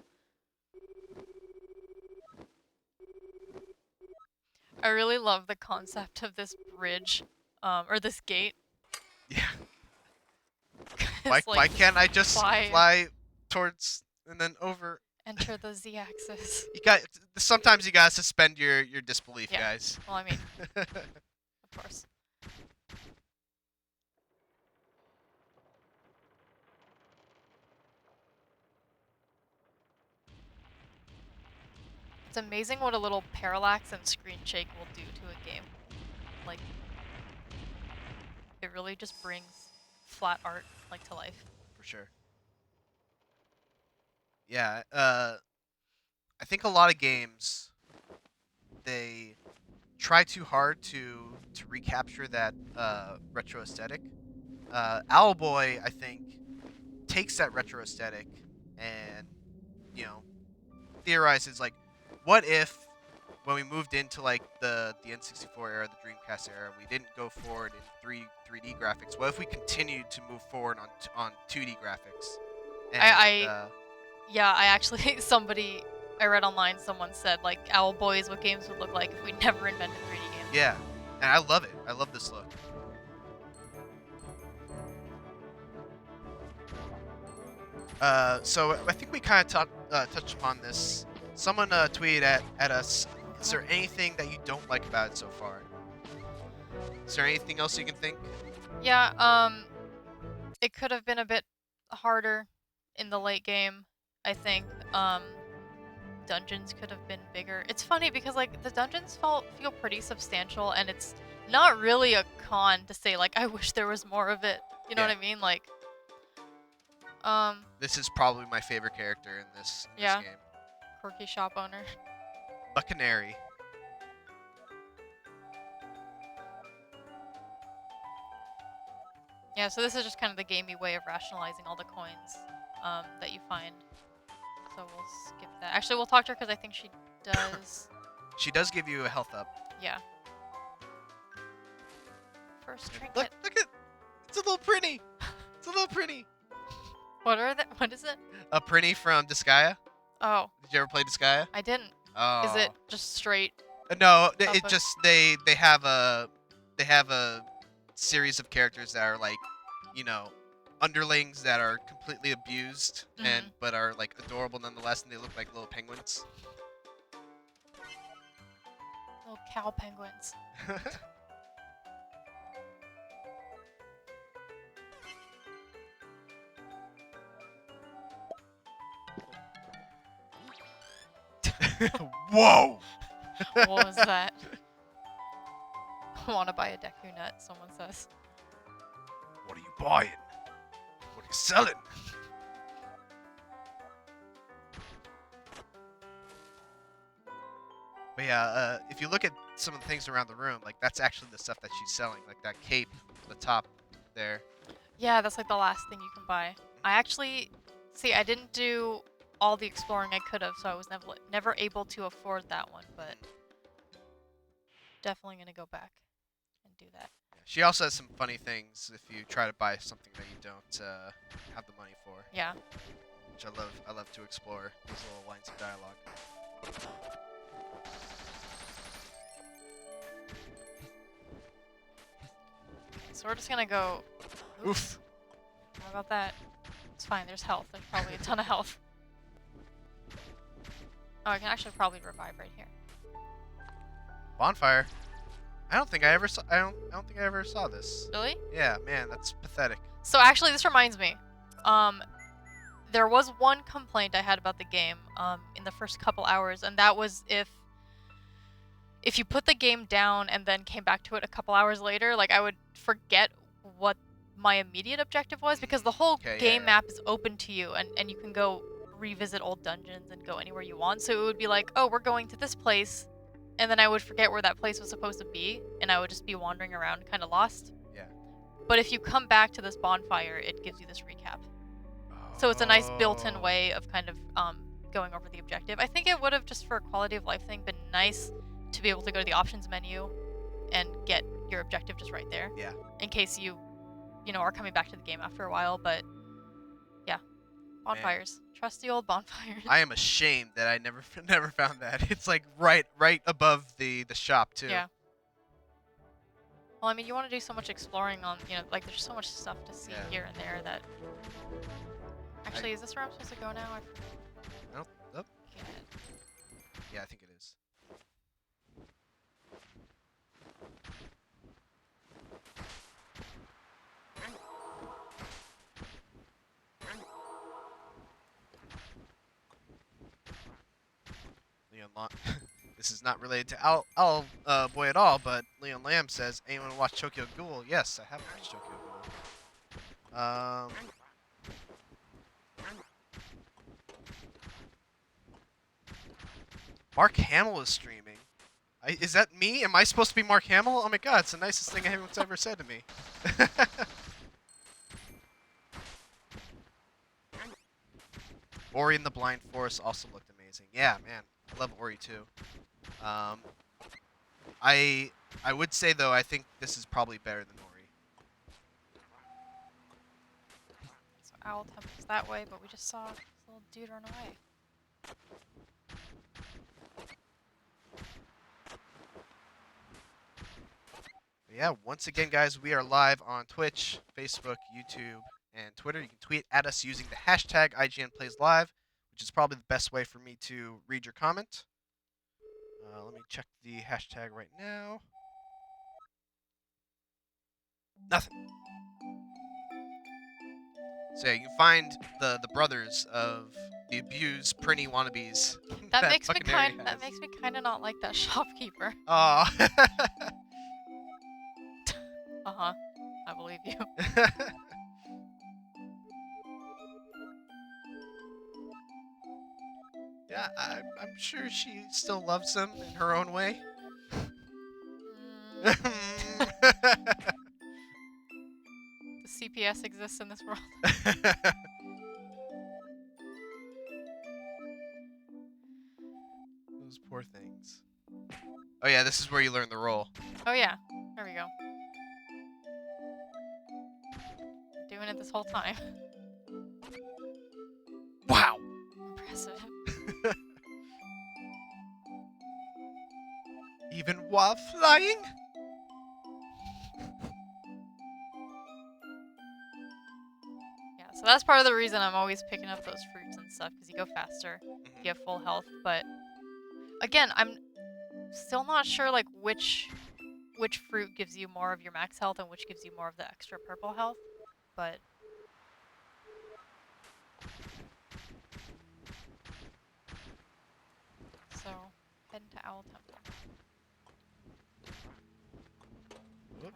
I really love the concept of this bridge, or this gate. Yeah. Why can't I just fly towards and then over? Enter the Z-axis. Sometimes you gotta suspend your disbelief, yeah. guys. Well, I mean, of course. It's amazing what a little parallax and screen shake will do to a game. Like, it really just brings flat art to life. For sure. Yeah, I think a lot of games, they try too hard to recapture that retro aesthetic. Owlboy, I think, takes that retro aesthetic and, theorizes, like, what if when we moved into, like, the N64 era, the Dreamcast era, we didn't go forward in 3D graphics? What if we continued to move forward on 2D graphics? And, yeah, I actually, I read online, someone said, like, Owlboy is what games would look like if we never invented 3D games. Yeah, and I love it. I love this look. So I think we kind of touched upon this. Someone tweeted at us, is there anything that you don't like about it so far? Is there anything else you can think? Yeah, it could have been a bit harder in the late game, I think. Dungeons could have been bigger. It's funny because, like, the dungeons feel pretty substantial, and it's not really a con to say, like, I wish there was more of it. You know what I mean? Like, this is probably my favorite character in this game. Quirky shop owner. Buccanary. Yeah, so this is just kind of the gamey way of rationalizing all the coins that you find. So we'll skip that. Actually, we'll talk to her because I think she does... She does give you a health up. Yeah. First trinket. Look at... It's a little Prinny! It's a little Prinny! What is it? A Prinny from Disgaea. Oh. Did you ever play Disgaea? I didn't. Oh. Is it just straight? No, it just they have a series of characters that are, like, underlings that are completely abused but are, like, adorable nonetheless, and they look like little penguins. Little cow penguins. Whoa! What was that? Want to buy a Deku nut? Someone says. What are you buying? What are you selling? But yeah, if you look at some of the things around the room, like that's actually the stuff that she's selling, like that cape, the top there. Yeah, that's like the last thing you can buy. I actually, see, I didn't do all the exploring I could have, so I was never able to afford that one, but definitely gonna go back and do that. Yeah, she also has some funny things if you try to buy something that you don't have the money for. Yeah. Which I love. I love to explore these little lines of dialogue. Okay, so we're just gonna go. Oof. How about that? It's fine. There's health. There's probably a ton of health. Oh, I can actually probably revive right here. Bonfire. I don't think I ever saw. I don't think I ever saw this. Really? Yeah, man, that's pathetic. So actually, this reminds me. There was one complaint I had about the game in the first couple hours, and that was if you put the game down and then came back to it a couple hours later, like I would forget what my immediate objective was, because the whole game map is open to you, and you can go revisit old dungeons and go anywhere you want. So it would be like, oh, we're going to this place, and then I would forget where that place was supposed to be, and I would just be wandering around kind of lost. Yeah. But if you come back to this bonfire, it gives you this recap. So it's a nice built-in way of kind of going over the objective. I think it would have, just for a quality of life thing, been nice to be able to go to the options menu and get your objective just right there. Yeah. In case you are coming back to the game after a while, but yeah. Bonfires. Man. Trusty old bonfires. I am ashamed that I never found that. It's like right above the shop too. Yeah. Well, I mean, you want to do so much exploring on, like there's so much stuff to see here and there that... Actually, is this where I'm supposed to go now? I don't... Oh. Yeah, I think it is. Leon This is not related to Owlboy at all, but Leon Lamb says, anyone watch Tokyo Ghoul? Yes, I have watched Tokyo Ghoul. Mark Hamill is streaming. Is that me? Am I supposed to be Mark Hamill? Oh my god, it's the nicest thing anyone's ever said to me. Ori and the Blind Forest also looked amazing. Yeah, man. I love Ori too. I would say though, I think this is probably better than Ori. So Owl Temple's that way, but we just saw this little dude run away. But yeah, once again, guys, we are live on Twitch, Facebook, YouTube, and Twitter. You can tweet at us using the hashtag IGNPlaysLive, which is probably the best way for me to read your comment. Let me check the hashtag right now. Nothing. So yeah, you can find the brothers of the abused Prinny wannabes. That makes me kind of not like that shopkeeper. Aw. Uh-huh. I believe you. Yeah, I'm sure she still loves him in her own way. Does CPS exist in this world? Those poor things. Oh yeah, this is where you learn the role. Oh yeah, there we go. Doing it this whole time. Wow. Impressive. Even while flying? Yeah, so that's part of the reason I'm always picking up those fruits and stuff, because you go faster, you have full health, but again, I'm still not sure like which fruit gives you more of your max health and which gives you more of the extra purple health, but so head into Owl Temple. Whoop.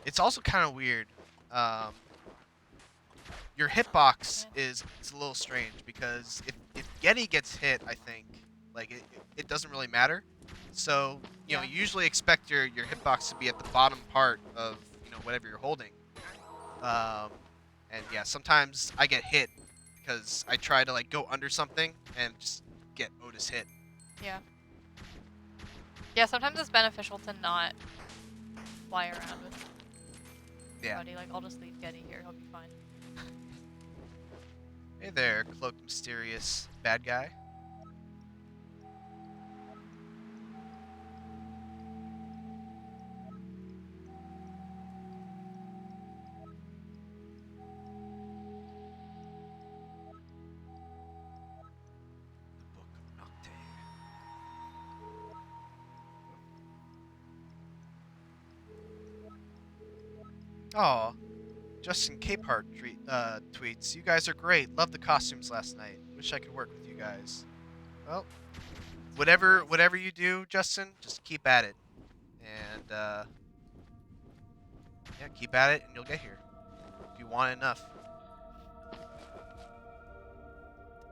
It's also kind of weird. Your hitbox is a little strange because if Getty gets hit, I think like it doesn't really matter. So you know, you usually expect your hitbox to be at the bottom part of whatever you're holding. And yeah, sometimes I get hit because I try to like go under something and just get Otis hit. Yeah. Yeah, sometimes it's beneficial to not fly around with Buddy. Like, I'll just leave Getty here, he'll be fine. Hey there, cloaked mysterious bad guy. Aw, Justin Capehart tweets, "You guys are great. Love the costumes last night. Wish I could work with you guys." Well, whatever you do, Justin, just keep at it, and yeah, keep at it, and you'll get here if you want enough.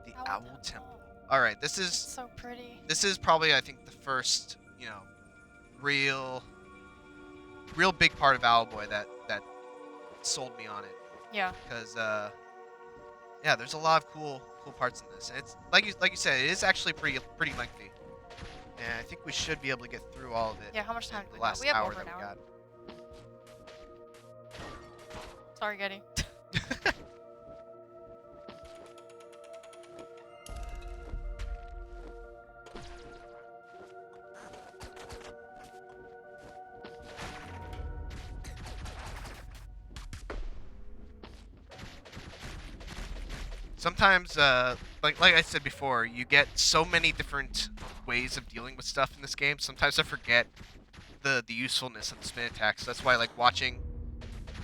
The Owl Temple. All right, this is so pretty. This is probably, I think, the first real big part of Owlboy that sold me on it. Yeah. Because yeah, there's a lot of cool parts in this. And it's like you said, it is actually pretty lengthy. And I think we should be able to get through all of it. Yeah, how much time do the we have? last We have hour over an that we hour. got. Sorry, Getty. Sometimes, like I said before, you get so many different ways of dealing with stuff in this game. Sometimes I forget the usefulness of the spin attacks. That's why I like watching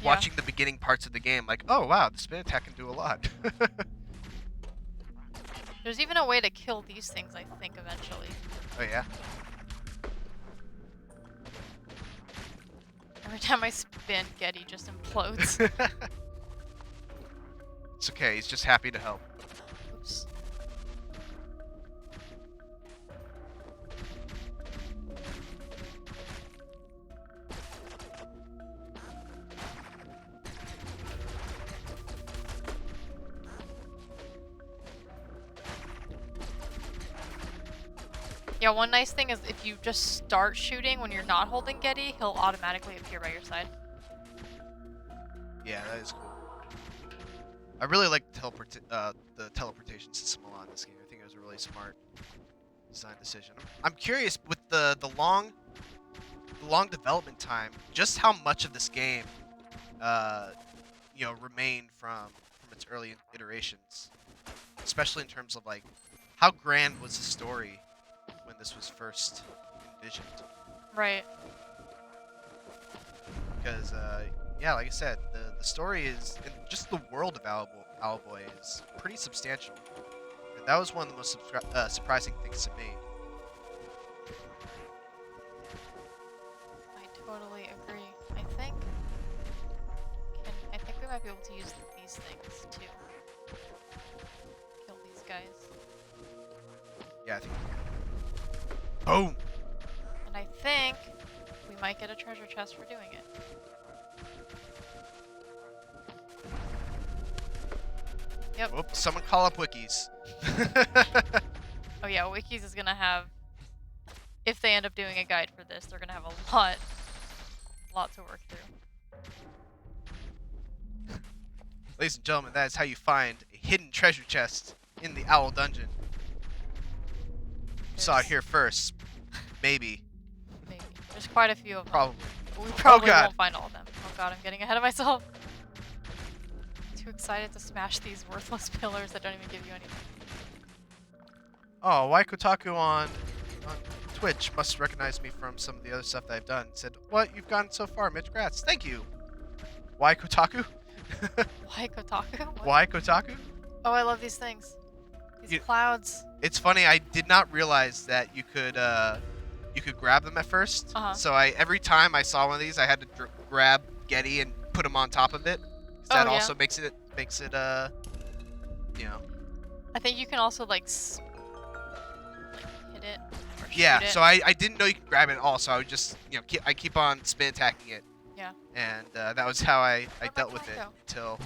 the beginning parts of the game. Like, oh wow, the spin attack can do a lot. There's even a way to kill these things, I think, eventually. Oh yeah. Every time I spin, Getty just implodes. It's okay. He's just happy to help. Oops. Yeah, one nice thing is if you just start shooting when you're not holding Getty, he'll automatically appear by your side. Yeah, that is cool. I really like the teleportation system a lot in this game. I think it was a really smart design decision. I'm curious with the long development time, just how much of this game, remained from its early iterations, especially in terms of like how grand was the story when this was first envisioned. Right. Because yeah, like I said, the story is, and just the world of Owlboy is pretty substantial, and that was one of the most surprising things to me. I totally agree. I think we might be able to use these things too. Kill these guys. Yeah, I think. Boom. And I think we might get a treasure chest for doing it. Yep. Whoop, someone call up Wikis. Oh yeah, Wikis is gonna have, if they end up doing a guide for this, they're gonna have a lot to work through. Ladies and gentlemen, that is how you find a hidden treasure chest in the Owl Dungeon. Saw it here first. Maybe. Maybe. There's quite a few of them. Probably. We probably God. won't find all of them. Oh god, I'm getting ahead of myself. Too excited to smash these worthless pillars that don't even give you anything. Oh, why Kotaku on Twitch must recognize me from some of the other stuff that I've done. Said, "What? You've gone so far, Mitch? Congrats. Thank you." Why Kotaku? Why Kotaku? What? Why Kotaku? Oh, I love these things. These clouds. It's funny. I did not realize that you could grab them at first. So every time I saw one of these, I had to grab Getty and put him on top of it. That also makes it you know. I think you can also like hit it. Or Yeah. shoot it. So I didn't know you could grab it at all. So I would just I keep on spin attacking it. Yeah. And that was how I dealt with it go? until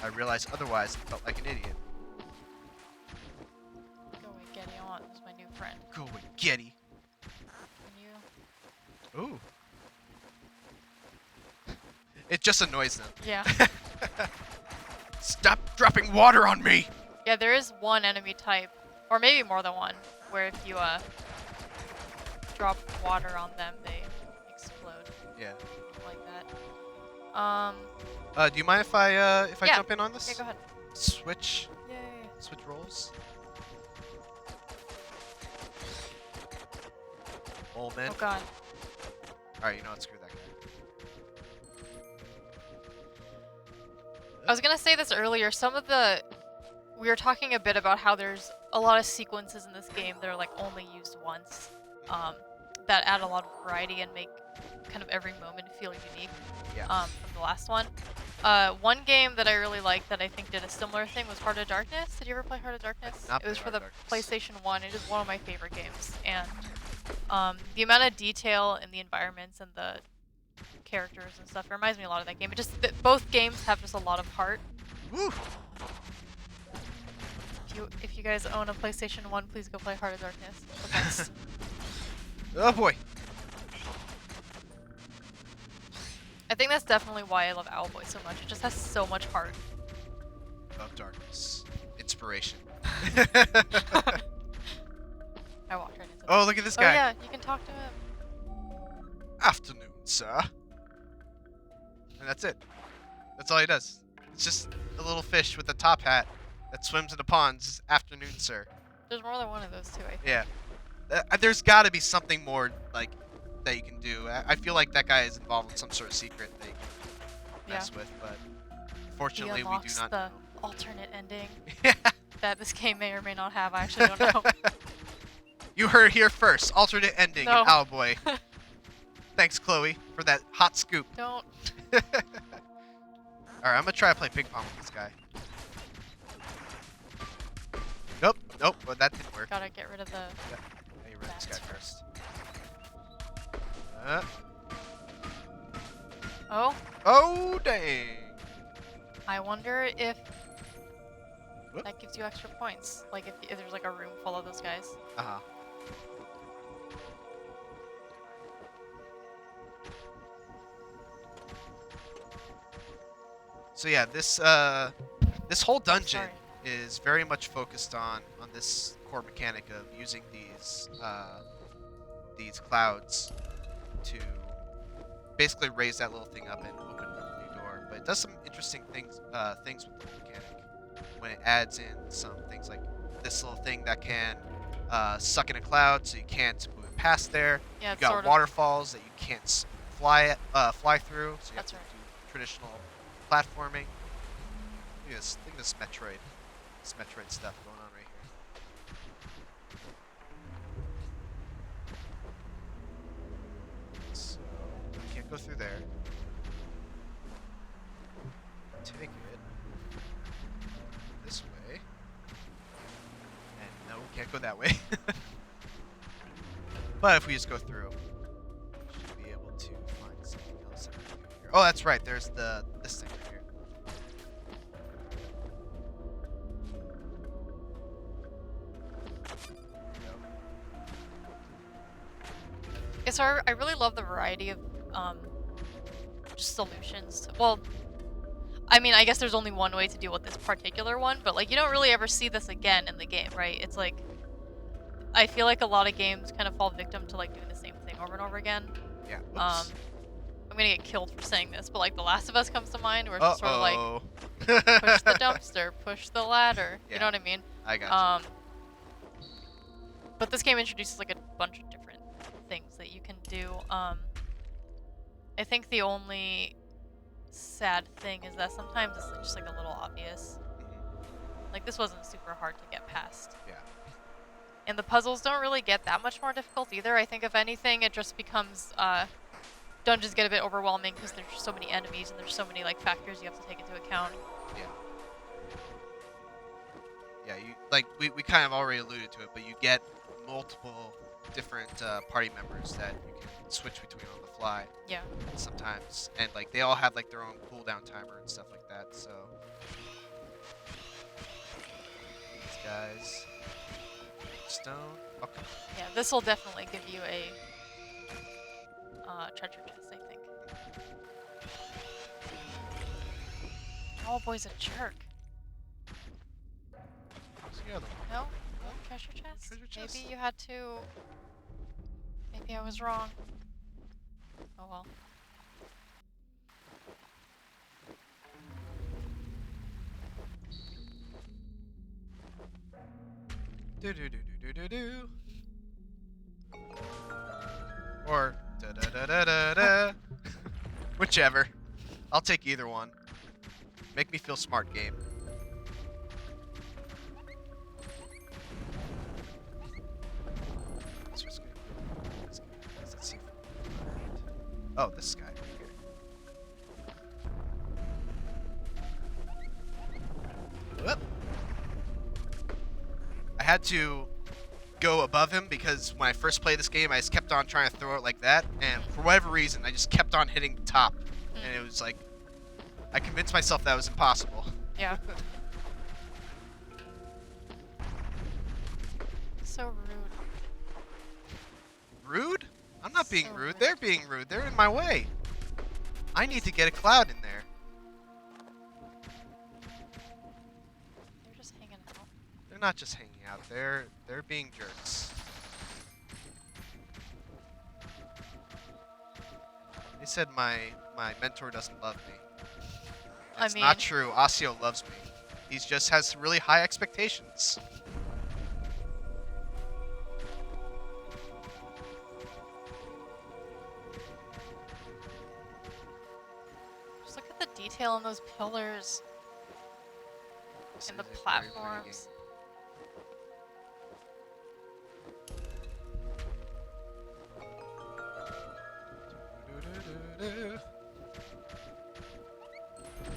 I realized otherwise. I felt like an idiot. Go away, Getty. I want this is my new friend. Go away, Getty. Can you? Ooh. It just annoys them. Yeah. Stop dropping water on me! Yeah, there is one enemy type, or maybe more than one, where if you drop water on them, they explode. Yeah. Like that. Do you mind if I Yeah. jump in on this? Yeah, go ahead. Switch Yay. switch roles. Old man. Oh god. Alright, you know what? Screw that guy. I was gonna say this earlier. We were talking a bit about how there's a lot of sequences in this game that are like only used once, that add a lot of variety and make kind of every moment feel unique. Yeah. From the last one. One game that I really liked that I think did a similar thing was Heart of Darkness. Did you ever play Heart of Darkness? Not It was play for the Heart of Darkness. PlayStation 1. It is one of my favorite games, and the amount of detail in the environments and the characters and stuff reminds me a lot of that game. It just both games have just a lot of heart. Woo! If you guys own a PlayStation 1, please go play Heart of Darkness. The best. Oh boy. I think that's definitely why I love Owlboy so much. It just has so much heart. Of darkness. Inspiration. I walked right into that. Oh, look at this Oh guy. yeah, you can talk to him. Afternoon, sir. And that's it. That's all he does. It's just a little fish with a top hat that swims in the ponds. Afternoon, sir. There's more than one of those too, I think. Yeah. There's got to be something more like that you can do. I feel like that guy is involved in some sort of secret that you can mess with, but fortunately we do not the know. alternate ending Yeah. that this game may or may not have. I actually don't know. You heard here first. Alternate ending No. in Owlboy. Thanks, Chloe, for that hot scoop. Don't. Alright, I'm gonna try to play ping pong with this guy. Nope, well, that didn't work. Gotta get rid of the. Yeah, you read this guy Bats first. Oh, Oh, dang. I wonder if Whoop. that gives you extra points. Like if there's like a room full of those guys. Uh-huh. So yeah, this whole dungeon Sorry. is very much focused on this core mechanic of using these clouds to basically raise that little thing up and open a new door. But it does some interesting things with the mechanic when it adds in some things like this little thing that can suck in a cloud, so you can't move it past there. Yeah, You it's got sort of. waterfalls that you can't fly through, so you That's have to right. do traditional platforming. Look at this Metroid stuff going on right here. So you can't go through there. Take it this way, and no, we can't go that way. But if we just go through, we should be able to find something else that we can do here. Oh, that's right. There's this thing right here. Yeah, so I really love the variety of just solutions. Well, I mean, I guess there's only one way to deal with this particular one, but like you don't really ever see this again in the game, right? It's like I feel like a lot of games kind of fall victim to like doing the same thing over and over again. Yeah. I'm Oops. gonna get killed for saying this, but like The Last of Us comes to mind, where it's just sort of like Uh-oh. push the dumpster, push the ladder. You Yeah. know what I mean? I got But this game introduces like a bunch of different things that you can do. I think the only sad thing is that sometimes it's just like a little obvious. Like, this wasn't super hard to get past. Yeah. And the puzzles don't really get that much more difficult either. I think, if anything, it just becomes, dungeons get a bit overwhelming because there's so many enemies and there's so many, like, factors you have to take into account. Yeah. Yeah, we kind of already alluded to it, but you get multiple different party members that you can switch between on the fly. Yeah. Sometimes, and like they all have like their own cooldown timer and stuff like that. So these guys, stone. Okay. Yeah, this will definitely give you a treasure chest, I think. Owlboy's a jerk. What's the other one? No? No treasure chest? Treasure chest? Maybe you had to... Maybe I was wrong. Oh well. Do do do do do do do. Or da da da da da da. Whichever. I'll take either one. Make me feel smart, game. Let's just go. Let's see. Oh, this guy. Okay. Whoop. I had to go above him because when I first played this game, I just kept on trying to throw it like that, and for whatever reason, I just kept on hitting the top, and it was like, I convinced myself that was impossible. Yeah. So rude. Rude? I'm not being So rude. rude. They're being rude. They're in my way. I need to get a cloud in there. They're just hanging out. They're not just hanging out. They're being jerks. They said my mentor doesn't love me. It's not true. Asio loves me. He just has really high expectations. Just look at the detail on those pillars This and the is a very pretty platforms. game.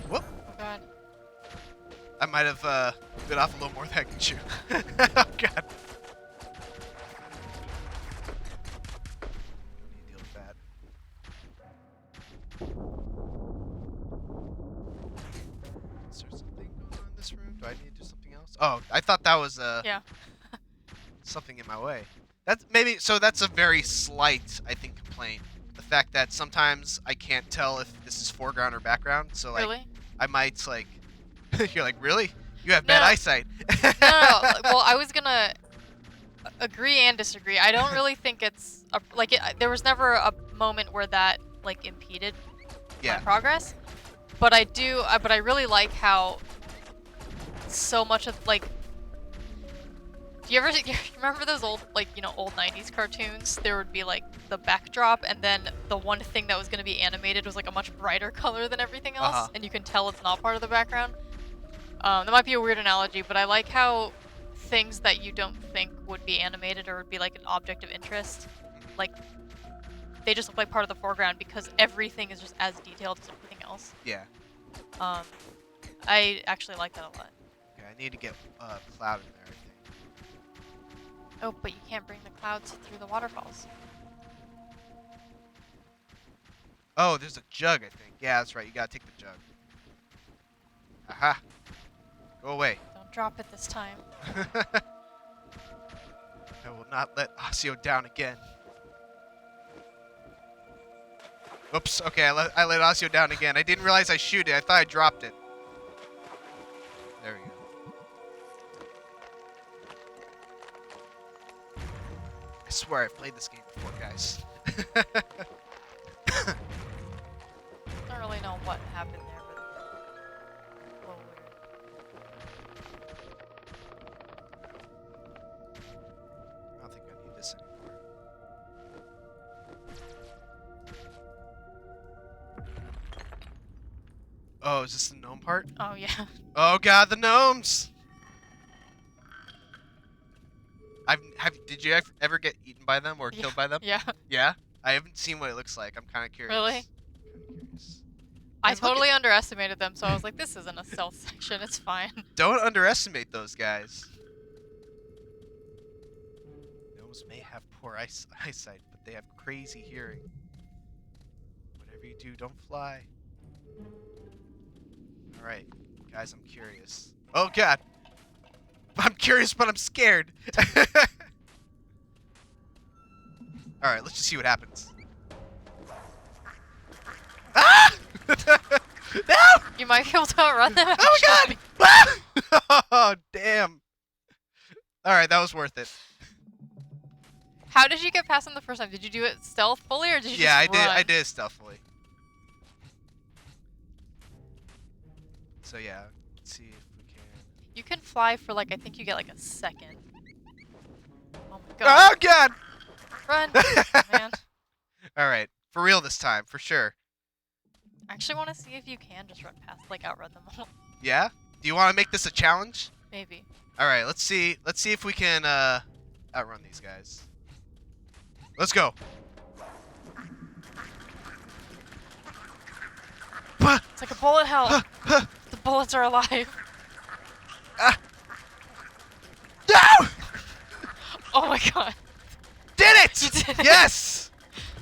Whoop! Oh god. I might have bit off a little more than I can chew. Oh god. Don't need to deal with that. Is there something going on in this room? Do I need to do something else? Oh, I thought that was Yeah. something in my way. That's maybe so. That's a very slight, I think, complaint. The fact that sometimes I can't tell if this is foreground or background. So like, Really? I might like. You're like, really? You have bad No. eyesight. No. Well, I was gonna agree and disagree. I don't really think it's like there was never a moment where that like impeded Yeah. my progress. But I do. But I really like how so much of like. Do you remember those old old 90s cartoons? There would be like the backdrop, and then the one thing that was going to be animated was like a much brighter color than everything else, and you can tell it's not part of the background. That might be a weird analogy, but I like how things that you don't think would be animated or would be like an object of interest, like they just look like part of the foreground because everything is just as detailed as everything else. Yeah. I actually like that a lot. Okay, I need to get cloud in there, I think. Oh, but you can't bring the clouds through the waterfalls. Oh, there's a jug, I think. Yeah, that's right. You gotta take the jug. Aha. Go away. Don't drop it this time. I will not let Asio down again. Oops. Okay, I let Asio down again. I didn't realize I shoot it. I thought I dropped it. There we go. I swear I've played this game before, guys. Don't really know what happened there, but a little weird. I don't think I need this anymore. Oh, is this the gnome part? Oh yeah. Oh god, the gnomes! Did you ever get eaten by them or killed by them? Yeah. Yeah. I haven't seen what it looks like. I'm kind of curious. Really? Curious. I Man, look totally underestimated them, so I was like, this isn't a stealth section. It's fine. Don't underestimate those guys. Gnomes may have poor eyesight, but they have crazy hearing. Whatever you do, don't fly. Alright, guys, I'm curious. Oh god! I'm curious, but I'm scared! Alright, let's just see what happens. Ah! No! You might be able to outrun them. Oh my god! Oh, damn. Alright, that was worth it. How did you get past them the first time? Did you do it stealthfully or did you Yeah, just run? I did it stealthily. So yeah, let's see if we can. You can fly for like, I think you get like a second. Oh my god. Oh god! Run! Man. Alright, for real this time, for sure. I actually want to see if you can just run past, like outrun them all. Yeah? Do you want to make this a challenge? Maybe. Alright, let's see if we can outrun these guys. Let's go. It's like a bullet hell. The bullets are alive. No! Oh my god. Did it! You did it. Yes!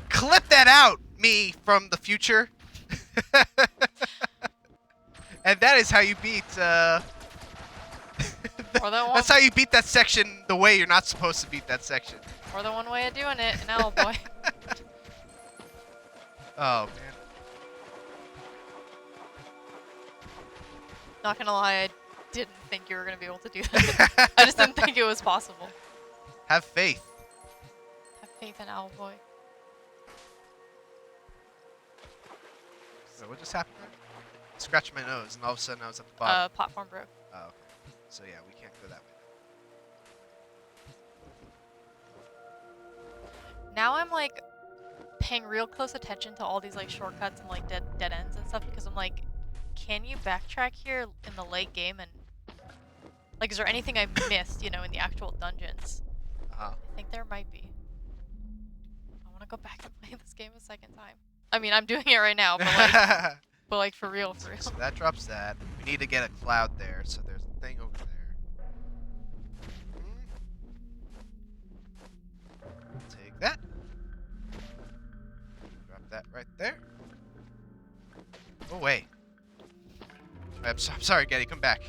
Clip that out, me from the future. And that is how you beat, More than one. That's how you beat that section the way you're not supposed to beat that section. More than one way of doing it, an Owlboy. Oh, man. Not gonna lie, I didn't think you were gonna be able to do that. I just didn't think it was possible. Have faith. Have faith in Owlboy. So what just happened there? Scratched my nose, and all of a sudden I was at the bottom. Platform broke. Oh, okay. So yeah, we can't go that way. Now I'm like paying real close attention to all these like shortcuts and like dead ends and stuff because I'm like, can you backtrack here in the late game and like is there anything I missed, you know, in the actual dungeons? Uh-huh. I think there might be. I want to go back and play this game a second time. I mean, I'm doing it right now, but like for real, for real. So that drops that. We need to get a cloud there, so there's a thing over there. Take that. Drop that right there. Oh, wait. I'm sorry, Getty, come back.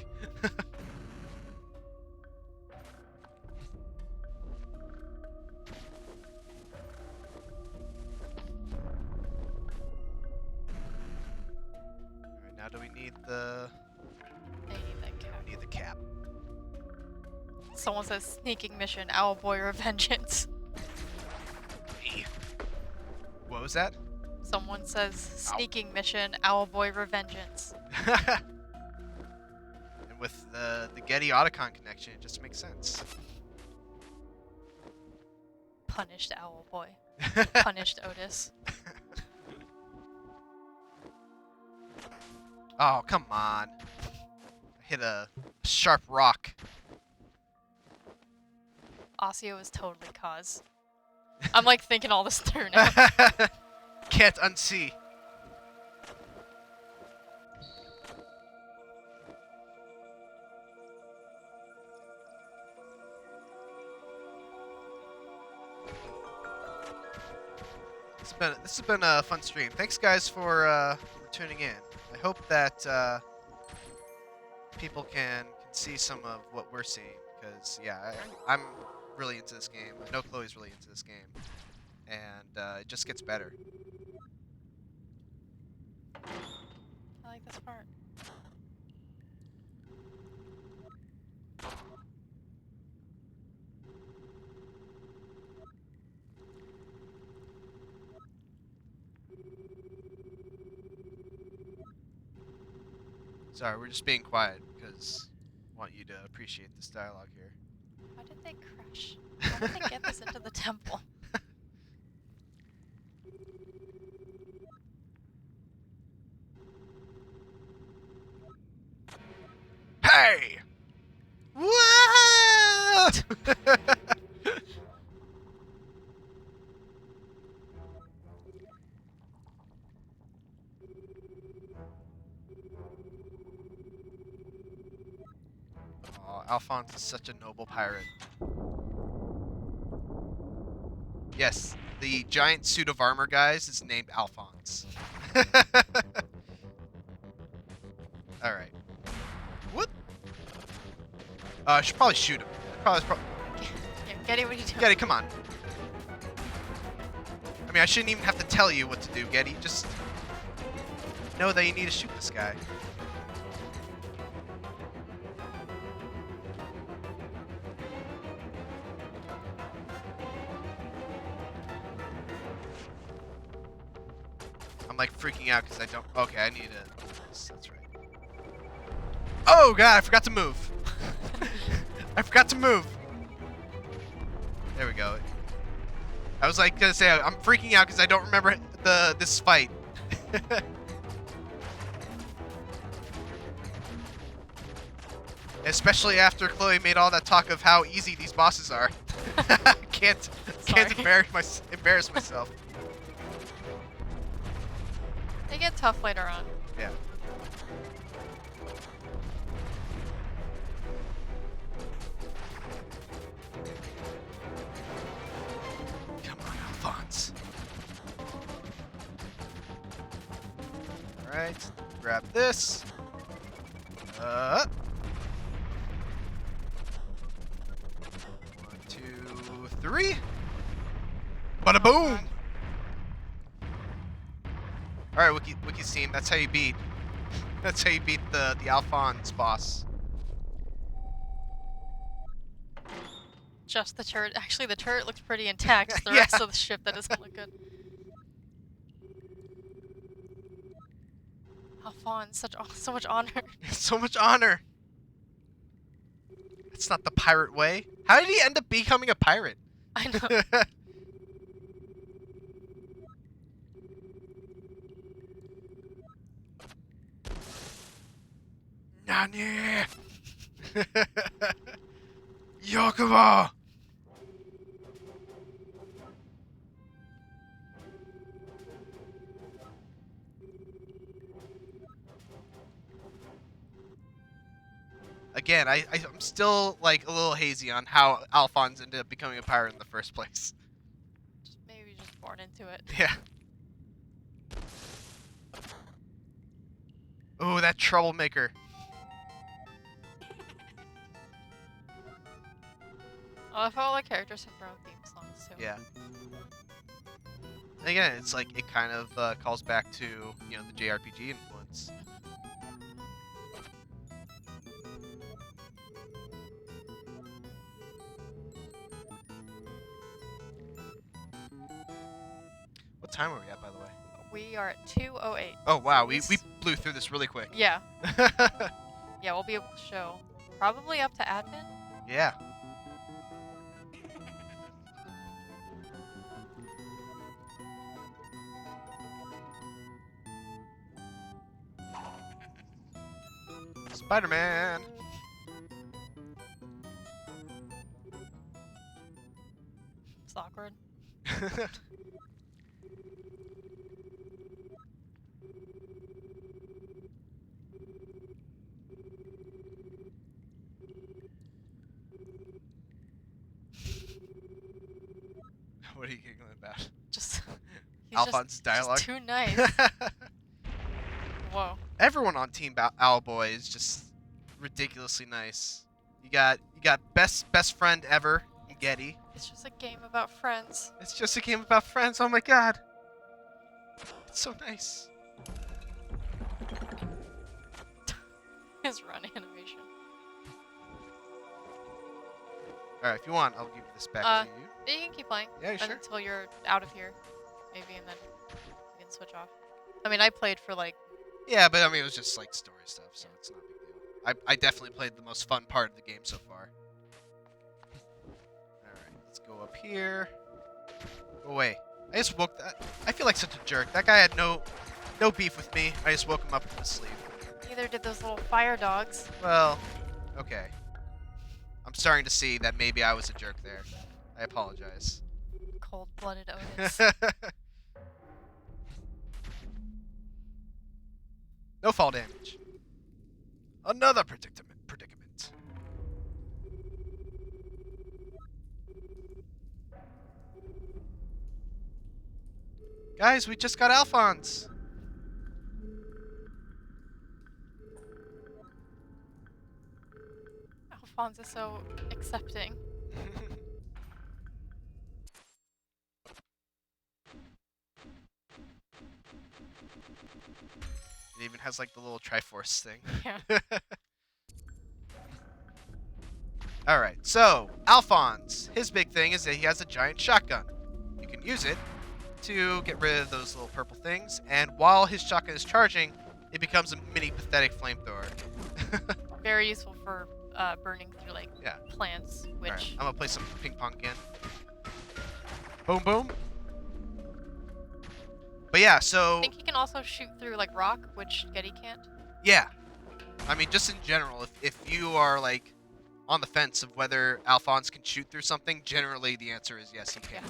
Alright, now do we need the... I need that cap. We need the cap. Someone says sneaking mission, Owlboy Revengeance. What was that? Someone says sneaking mission, Owlboy Revengeance. And with the Getty Otacon connection, it just makes sense. Punished Owlboy. Punished Otis. Oh, come on. I hit a sharp rock. Osseo is totally cause. I'm like thinking all this through now. Can't unsee. This has been a fun stream. Thanks, guys, for tuning in. I hope that people can see some of what we're seeing, because yeah, I'm really into this game. I know Chloe's really into this game, and it just gets better. I like this part. Sorry, we're just being quiet because I want you to appreciate this dialogue here. How did they crash? How did they get this into the temple? Hey! What? Alphonse is such a noble pirate. Yes, the giant suit of armor, guys, is named Alphonse. All right. What? I should probably shoot him. Yeah, Getty, what are you doing? Getty, come on. I mean, I shouldn't even have to tell you what to do, Getty. Just know that you need to shoot this guy. I'm like freaking out because I don't. Okay, I need to. That's right. Oh god, I forgot to move. I forgot to move. There we go. I was like gonna say I'm freaking out because I don't remember this fight. Especially after Chloi made all that talk of how easy these bosses are. can't embarrass myself. They get tough later on. Yeah. Come on, Alphonse. Alright, grab this. 1, 2, 3. Bada boom! Alright, Wiki's team, that's how you beat. That's how you beat the Alphonse boss. Just the turret. Actually, the turret looks pretty intact. It's the Yeah. rest of the ship that doesn't look good. Alphonse, so much honor. So much honor. It's not the pirate way. How did he end up becoming a pirate? I know. Nani? Yokubo! Again, I'm still like a little hazy on how Alphonse ended up becoming a pirate in the first place. Maybe just born into it. Yeah. Oh, that troublemaker. Oh, I felt all the characters have their own theme songs too. Yeah. And again, it's like it kind of calls back to the JRPG influence. What time are we at, by the way? We are at 2:08. Oh wow, we blew through this really quick. Yeah. Yeah, we'll be able to show. Probably up to admin. Yeah. Spider-Man. It's awkward. What are you giggling about? Just Alphonse's dialogue. Just too nice. Whoa. Everyone on Team Owlboy is just ridiculously nice. You got best friend ever, Getty. It's just a game about friends. It's just a game about friends. Oh my god. It's so nice. His run animation. Alright, if you want, I'll give this back to you. Yeah, you can keep playing. Yeah, sure. Until you're out of here, maybe, and then you can switch off. I mean, I played for like. Yeah, but I mean, it was just like story stuff, so it's not a big deal. I definitely played the most fun part of the game so far. Alright, let's go up here. Go away. I just woke that. I feel like such a jerk. That guy had no beef with me. I just woke him up from his sleep. Neither did those little fire dogs. Well, okay. I'm starting to see that maybe I was a jerk there. I apologize. Cold-blooded Otis. No fall damage. Another predicament. Guys, we just got Alphonse. Alphonse is so accepting. It even has like the little Triforce thing. Yeah. Alright, so Alphonse, his big thing is that he has a giant shotgun. You can use it to get rid of those little purple things, and while his shotgun is charging, it becomes a mini pathetic flamethrower. Very useful for burning through like Yeah. plants, which Alright, I'm gonna play some ping pong again. Boom, boom. But yeah, so I think he can also shoot through like rock, which Getty can't. yeah, I mean, just in general, if you are like on the fence of whether Alphonse can shoot through something, generally the answer is yes, he can.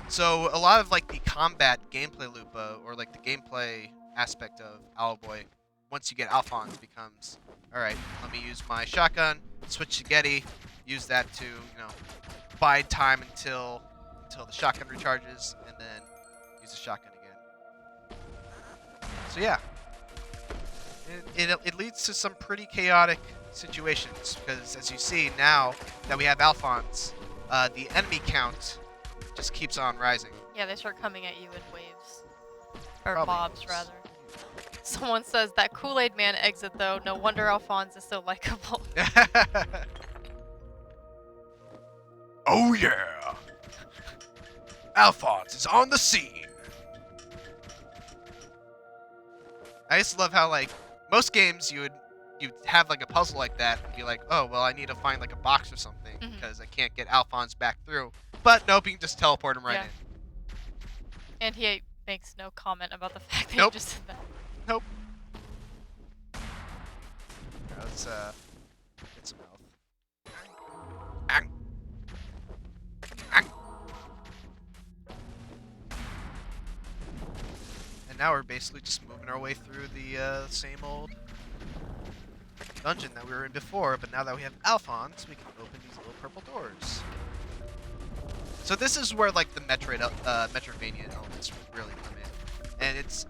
So a lot of like the combat gameplay loop, or like the gameplay aspect of Owlboy, once you get Alphonse, becomes, all right, let me use my shotgun, switch to Getty, use that to, bide time until the shotgun recharges, and then use the shotgun again. So yeah, it leads to some pretty chaotic situations, because as you see now that we have Alphonse, the enemy count just keeps on rising. Yeah, they start coming at you in waves. Or Probably. mobs, rather. Someone says that Kool-Aid Man exit, though. No wonder Alphonse is so likable. Oh yeah! Alphonse is on the scene! I just love how, like, most games you'd have like a puzzle like that and be like, oh, well, I need to find like a box or something because I can't get Alphonse back through. But nope, you can just teleport him right in. And he makes no comment about the fact that Nope. you just did that. Nope. Right, let's get some health. Ang. Ang. And now we're basically just moving our way through the same old dungeon that we were in before, but now that we have Alphonse, we can open these little purple doors. So this is where like the Metroidvania elements really come in, and it's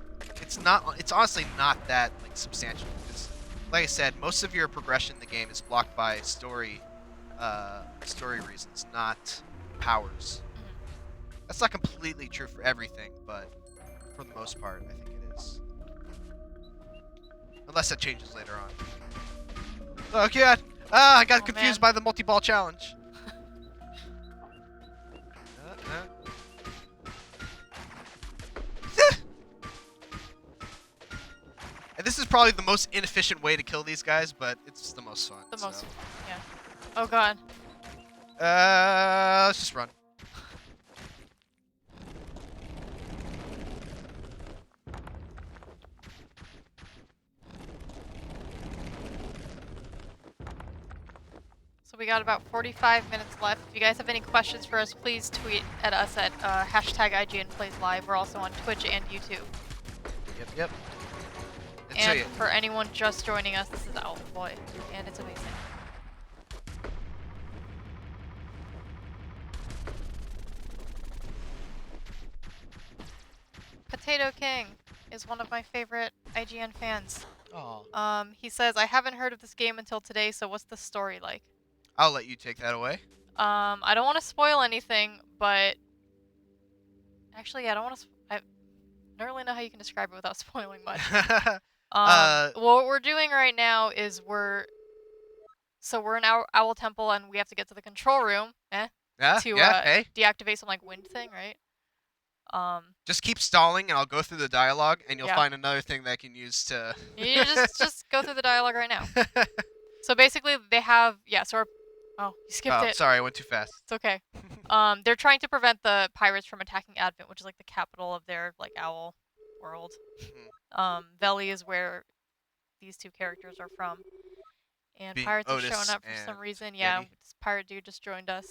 honestly not that like substantial because, like I said, most of your progression in the game is blocked by story reasons, not powers. That's not completely true for everything, but for the most part, I think it is. Unless that changes later on. Oh god! I got confused by the multi-ball challenge. And this is probably the most inefficient way to kill these guys, but it's the most fun. Yeah. Oh god. Let's just run. So we got about 45 minutes left. If you guys have any questions for us, please tweet at us at hashtag IGNPlaysLive. We're also on Twitch and YouTube. Yep. And for anyone just joining us, this is Owlboy, and it's amazing. Potato King is one of my favorite IGN fans. Oh. He says, I haven't heard of this game until today, so what's the story like? I'll let you take that away. I don't want to spoil anything, but actually, I don't want to. I don't really know how you can describe it without spoiling much. What we're doing right now is we're in our Owl Temple, and we have to get to the control room, to deactivate some like wind thing, right? Just keep stalling, and I'll go through the dialogue, and you'll find another thing that I can use to. You just go through the dialogue right now. So basically, they have oh, you skipped it. Sorry, I went too fast. It's okay. They're trying to prevent the pirates from attacking Advent, which is like the capital of their like owl world. Veli is where these two characters are from. And Being pirates Otis have shown up for some reason. Getty. Yeah, this pirate dude just joined us.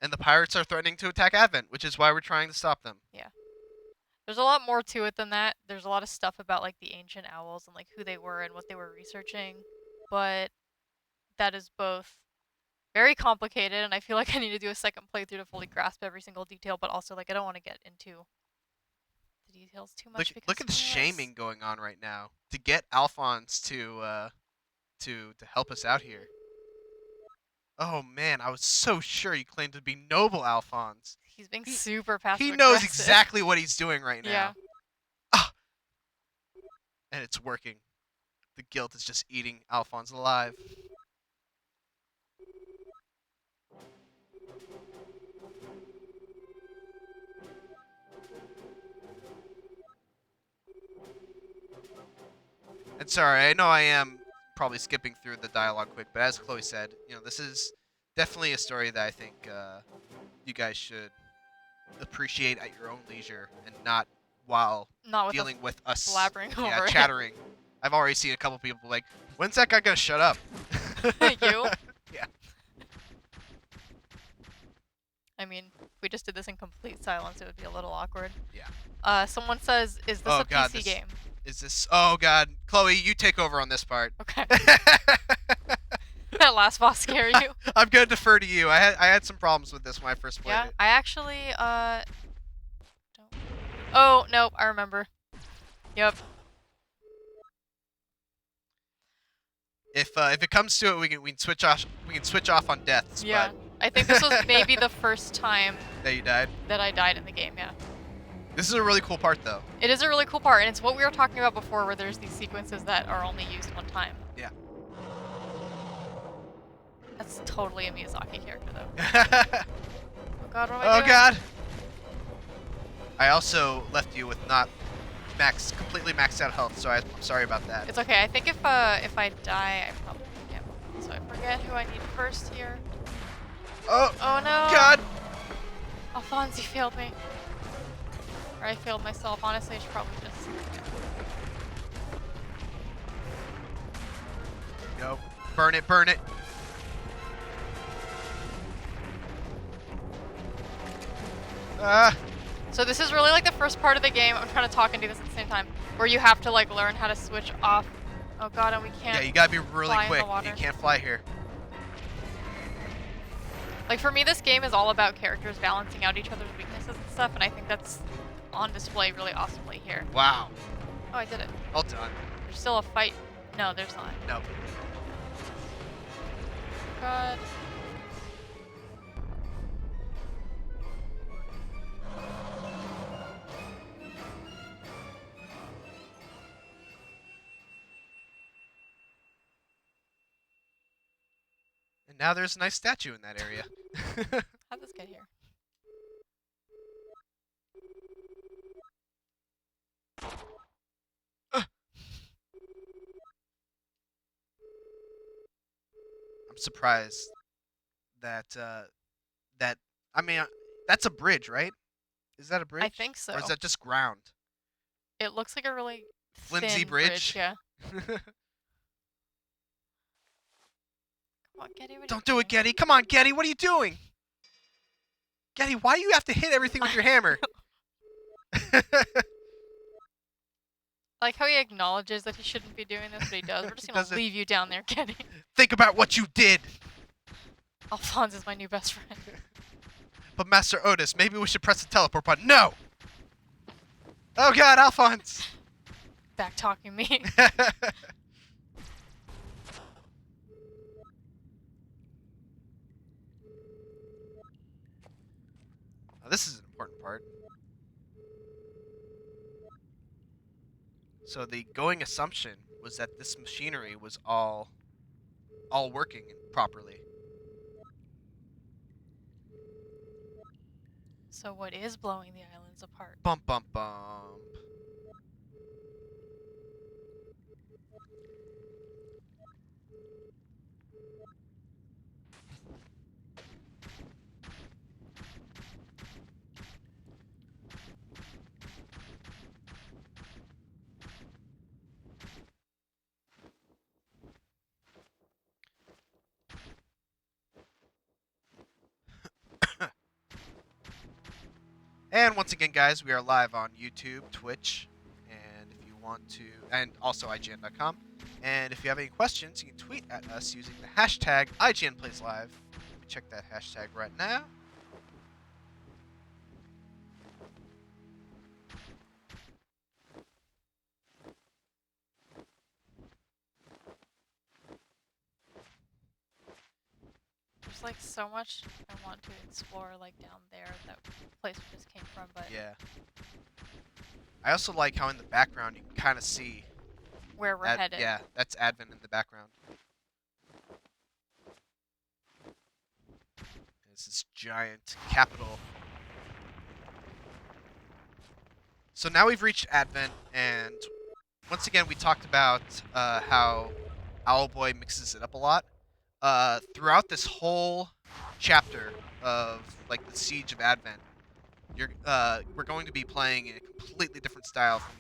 And the pirates are threatening to attack Advent, which is why we're trying to stop them. Yeah. There's a lot more to it than that. There's a lot of stuff about like the ancient owls and like who they were and what they were researching. But that is both very complicated, and I feel like I need to do a second playthrough to fully grasp every single detail, but also like I don't want to get into the details too much because Look at the who knows? shaming going on right now to get Alphonse to help us out here. Oh man, I was so sure you claimed to be noble, Alphonse. He's being super passive He knows aggressive. exactly what he's doing right now. Yeah. Ah! And it's working. The guilt is just eating Alphonse alive. And sorry, I know I am probably skipping through the dialogue quick, but as Chloi said, you know, this is definitely a story that I think you guys should appreciate at your own leisure and not while Not with dealing with us blabbering over it. chattering. I've already seen a couple people like, when's that guy gonna shut up? You? Yeah. I mean, if we just did this in complete silence, it would be a little awkward. Yeah. Someone says, "Is this Oh, a God, PC game?" Is this? Oh God, Chloe, you take over on this part. Okay. That last boss scare you? I'm gonna defer to you. I had some problems with this when I first played Yeah, it. I actually don't. Oh nope, I remember. Yep. If it comes to it, we can switch off. We can switch off on deaths. Yeah. But I think this was maybe the first time that you died. that I died in the game. Yeah. This is a really cool part, though. It is a really cool part, and it's what we were talking about before, where there's these sequences that are only used one time. Yeah. That's totally a Miyazaki character, though. Oh God, what am I doing? God. I also left you with not completely maxed out health, so I'm sorry about that. It's okay. I think if I die, I probably get one. So I forget who I need first here. Oh. Oh no. God. Alphonse, you failed me. Or I failed myself. Honestly, I should probably just. Go. Burn it. Burn it. So this is really like the first part of the game. I'm trying to talk and do this at the same time, where you have to like learn how to switch off. Oh God, and we can't. Yeah, you gotta be really fly in the quick. water. You can't fly here. Like for me, this game is all about characters balancing out each other's weaknesses and stuff, and I think that's on display really awesomely here. Wow. Oh, I did it. Well done. There's still a fight. No, there's not. Nope. God. And now there's a nice statue in that area. How'd this get here? I'm surprised that I mean that's a bridge, right? Is that a bridge? I think so. Or is that just ground? It looks like a really Flimsy thin bridge? Yeah. Come on, Getty. What are Don't you do it, doing? Getty. Come on, Getty. What are you doing? Getty, why do you have to hit everything with your hammer? Like how he acknowledges that he shouldn't be doing this, but he does. We're just gonna Does it. leave you down there, Getty. Think about what you did. Alphonse is my new best friend. But Master Otis, maybe we should press the teleport button. No! Oh God, Alphonse! Back talking me. Now, this is an important part. So the going assumption was that this machinery was all working properly. So what is blowing the islands apart? Bump, bump, bump. And once again, guys, we are live on YouTube, Twitch, and if you want to, and also IGN.com. And if you have any questions, you can tweet at us using the hashtag IGNPlaysLive. Let me check that hashtag right now. There's like so much I want to explore, like down there, that place we just came from, but Yeah. I also like how in the background you can kind of see. where we're headed. Yeah, that's Advent in the background. It's this giant capital. So now we've reached Advent, and once again we talked about how Owlboy mixes it up a lot. Throughout this whole chapter of like the Siege of Advent, we're going to be playing in a completely different style from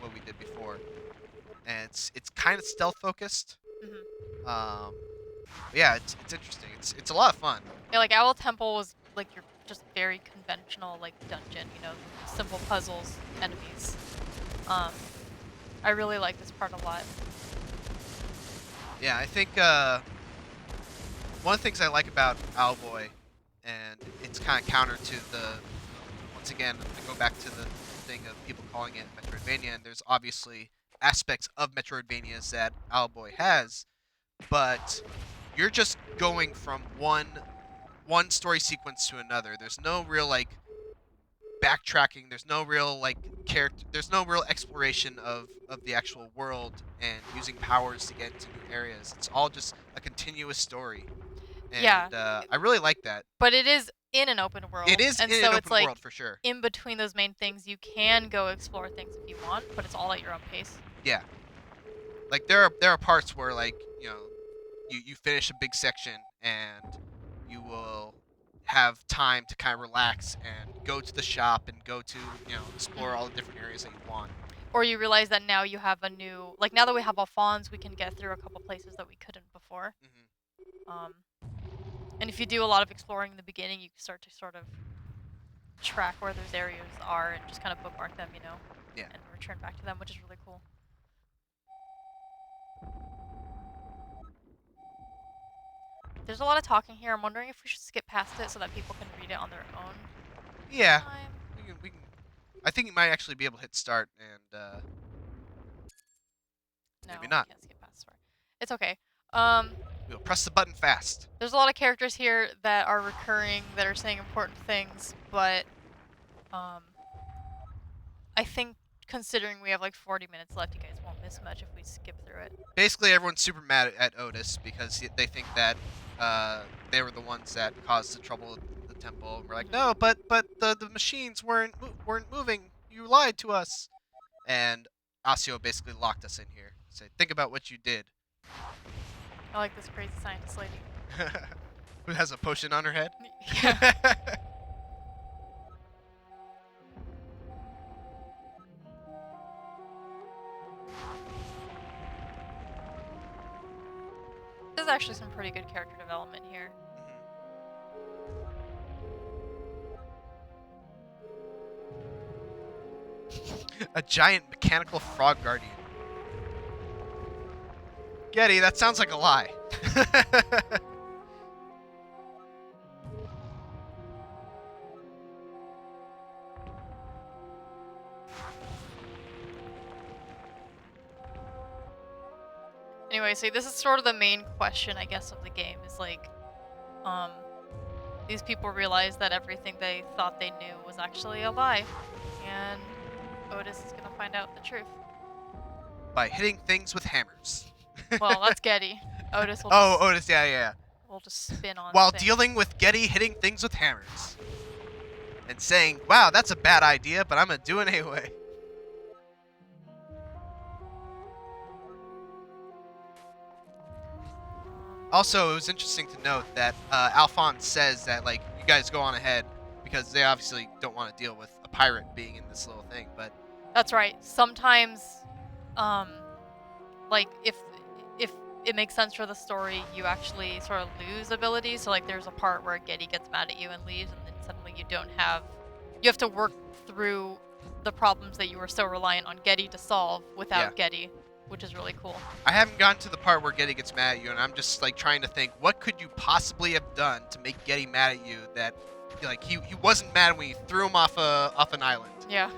what we did before, and it's kind of stealth focused. Mhm. But yeah, it's interesting. It's a lot of fun. Yeah, like Owl Temple was like your just very conventional like dungeon, you know, simple puzzles, enemies. I really like this part a lot. Yeah, I think one of the things I like about Owlboy, and it's kind of counter to the, once again, I go back to the thing of people calling it Metroidvania, and there's obviously aspects of Metroidvanias that Owlboy has, but you're just going from one story sequence to another. There's no real like backtracking. There's no real like character. There's no real exploration of the actual world and using powers to get into new areas. It's all just a continuous story. And Yeah. I really like that. But it is in an open world. It is and in so an it's open like world for sure. in between those main things, you can go explore things if you want, but it's all at your own pace. Yeah. Like there are parts where like you finish a big section and you will have time to kind of relax and go to the shop and go to explore all the different areas that you want. Or you realize that now you have a new, like now that we have Alphonse, we can get through a couple places that we couldn't before. Mm-hmm. And if you do a lot of exploring in the beginning, you can start to sort of track where those areas are and just kind of bookmark them, you know? Yeah. And return back to them, which is really cool. There's a lot of talking here. I'm wondering if we should skip past it so that people can read it on their own. Yeah. Time. We can. I think you might actually be able to hit start and No, maybe not. We can't skip past start. It's okay. We'll press the button fast. There's a lot of characters here that are recurring, that are saying important things, but I think considering we have like 40 minutes left, you guys won't miss much if we skip through it. Basically, everyone's super mad at Otis because they think that they were the ones that caused the trouble at the temple. And we're like, no, but the machines weren't moving. You lied to us. And Asio basically locked us in here. Said, think about what you did. I like this crazy scientist lady. Who has a potion on her head? Yeah. There's actually some pretty good character development here. A giant mechanical frog guardian. Getty, that sounds like a lie. Anyway, so this is sort of the main question, I guess, of the game, is like, these people realize that everything they thought they knew was actually a lie, and Otis is gonna find out the truth. By hitting things with hammers. Well, that's Getty. Otis will Otis, yeah. We'll just spin on While things. dealing with Getty hitting things with hammers. And saying, wow, that's a bad idea, but I'm gonna do it anyway. Also, it was interesting to note that Alphonse says that, like, you guys go on ahead because they obviously don't want to deal with a pirate being in this little thing, but... That's right. Sometimes, like, if it makes sense for the story, you actually sort of lose abilities. So, like, there's a part where Getty gets mad at you and leaves, and then suddenly you don't have... You have to work through the problems that you were so reliant on Getty to solve without Yeah. Getty, which is really cool. I haven't gotten to the part where Getty gets mad at you, and I'm just like trying to think, what could you possibly have done to make Getty mad at you that, like, he wasn't mad when you threw him off an island. Yeah.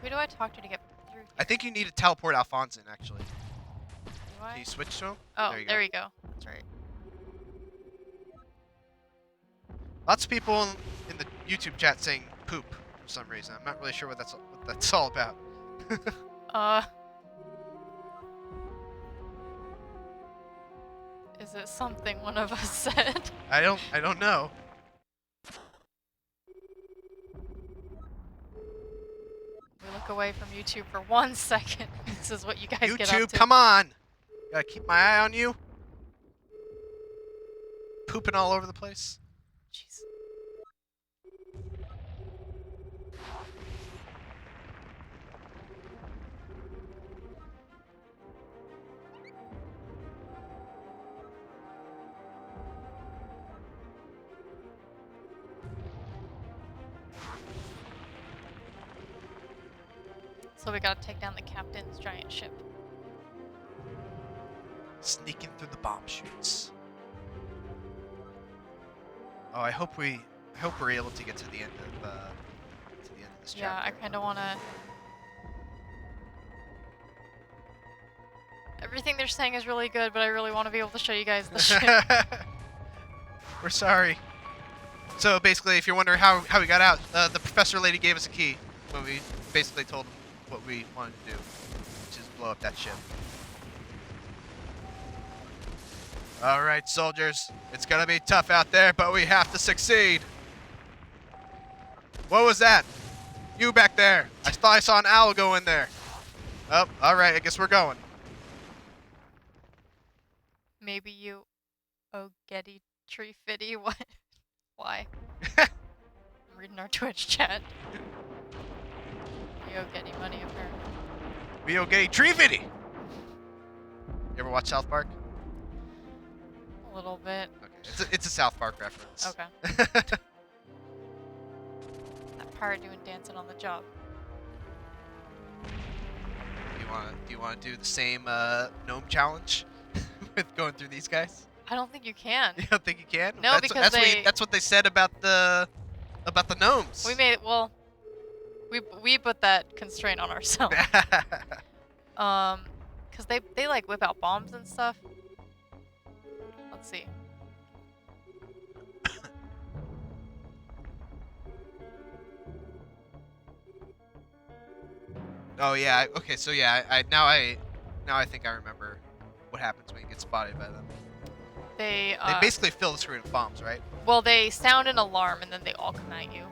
Who do I talk to get through? I think you need to teleport Alphonse in, actually. Do I? Can you switch to him? Oh, There you go. That's right. Lots of people in the YouTube chat saying poop for some reason. I'm not really sure what that's all about. Is it something one of us said? I don't know. We look away from YouTube for 1 second. This is what you guys get up YouTube, to. come on! Gotta keep my eye on you. Pooping all over the place. Jeez. So we gotta take down the captain's giant ship. Sneaking through the bomb chutes. Oh, I hope we're able to get to the end of this chapter. Yeah, I kind of want to... Everything they're saying is really good, but I really want to be able to show you guys the ship. We're sorry. So basically, if you're wondering how we got out, the professor lady gave us a key when we basically told them what we wanted to do, which is blow up that ship. All right, soldiers. It's gonna be tough out there, but we have to succeed. What was that? You back there. I thought I saw an owl go in there. Oh, all right. I guess we're going. Maybe you... Oh, Getty Tree Fitty? What? Why? I'm reading our Twitch chat. You owe Getty money, apparently. We owe Getty Tree Fitty. You ever watch South Park? A little bit. Okay. It's a South Park reference. Okay. That pirate doing dancing on the job. Do you want to do the same gnome challenge with going through these guys? I don't think you can. You don't think you can? No, because that's what they said about the gnomes. We made it. Well, we put that constraint on ourselves. Cause they like whip out bombs and stuff. Let's see. Oh yeah. Okay. So yeah. Now I think I remember what happens when you get spotted by them. They basically fill the screen with bombs, right? Well, they sound an alarm and then they all come at you.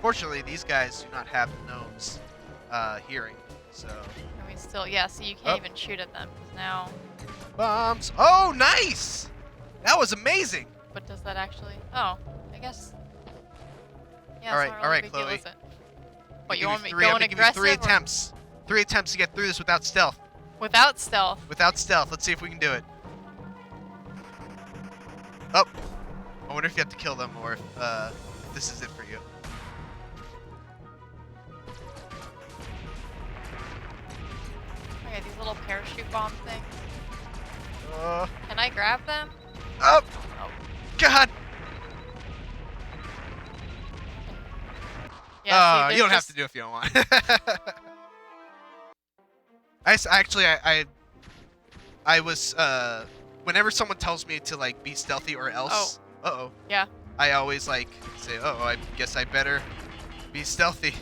Fortunately, these guys do not have the gnomes hearing, so. And we still, yeah. So you can't even shoot at them because now. Bombs! Oh, nice! That was amazing. But does that actually? Oh, I guess. Yeah. All right, it's not all really right, a big deal, Chloe. is it? What you Give want me three- I'm going gonna give you three aggressive? Or attempts. 3 attempts to get through this without stealth. without stealth. Without stealth. Let's see if we can do it. Oh. I wonder if you have to kill them or if this is it for you. Okay, these little parachute bomb things. Uh, Can I grab them? oh. Oh. God. Yeah. See, You don't have just- to do it if you don't want. I was whenever someone tells me to like be stealthy or else, Yeah. I always like say, I guess I better be stealthy,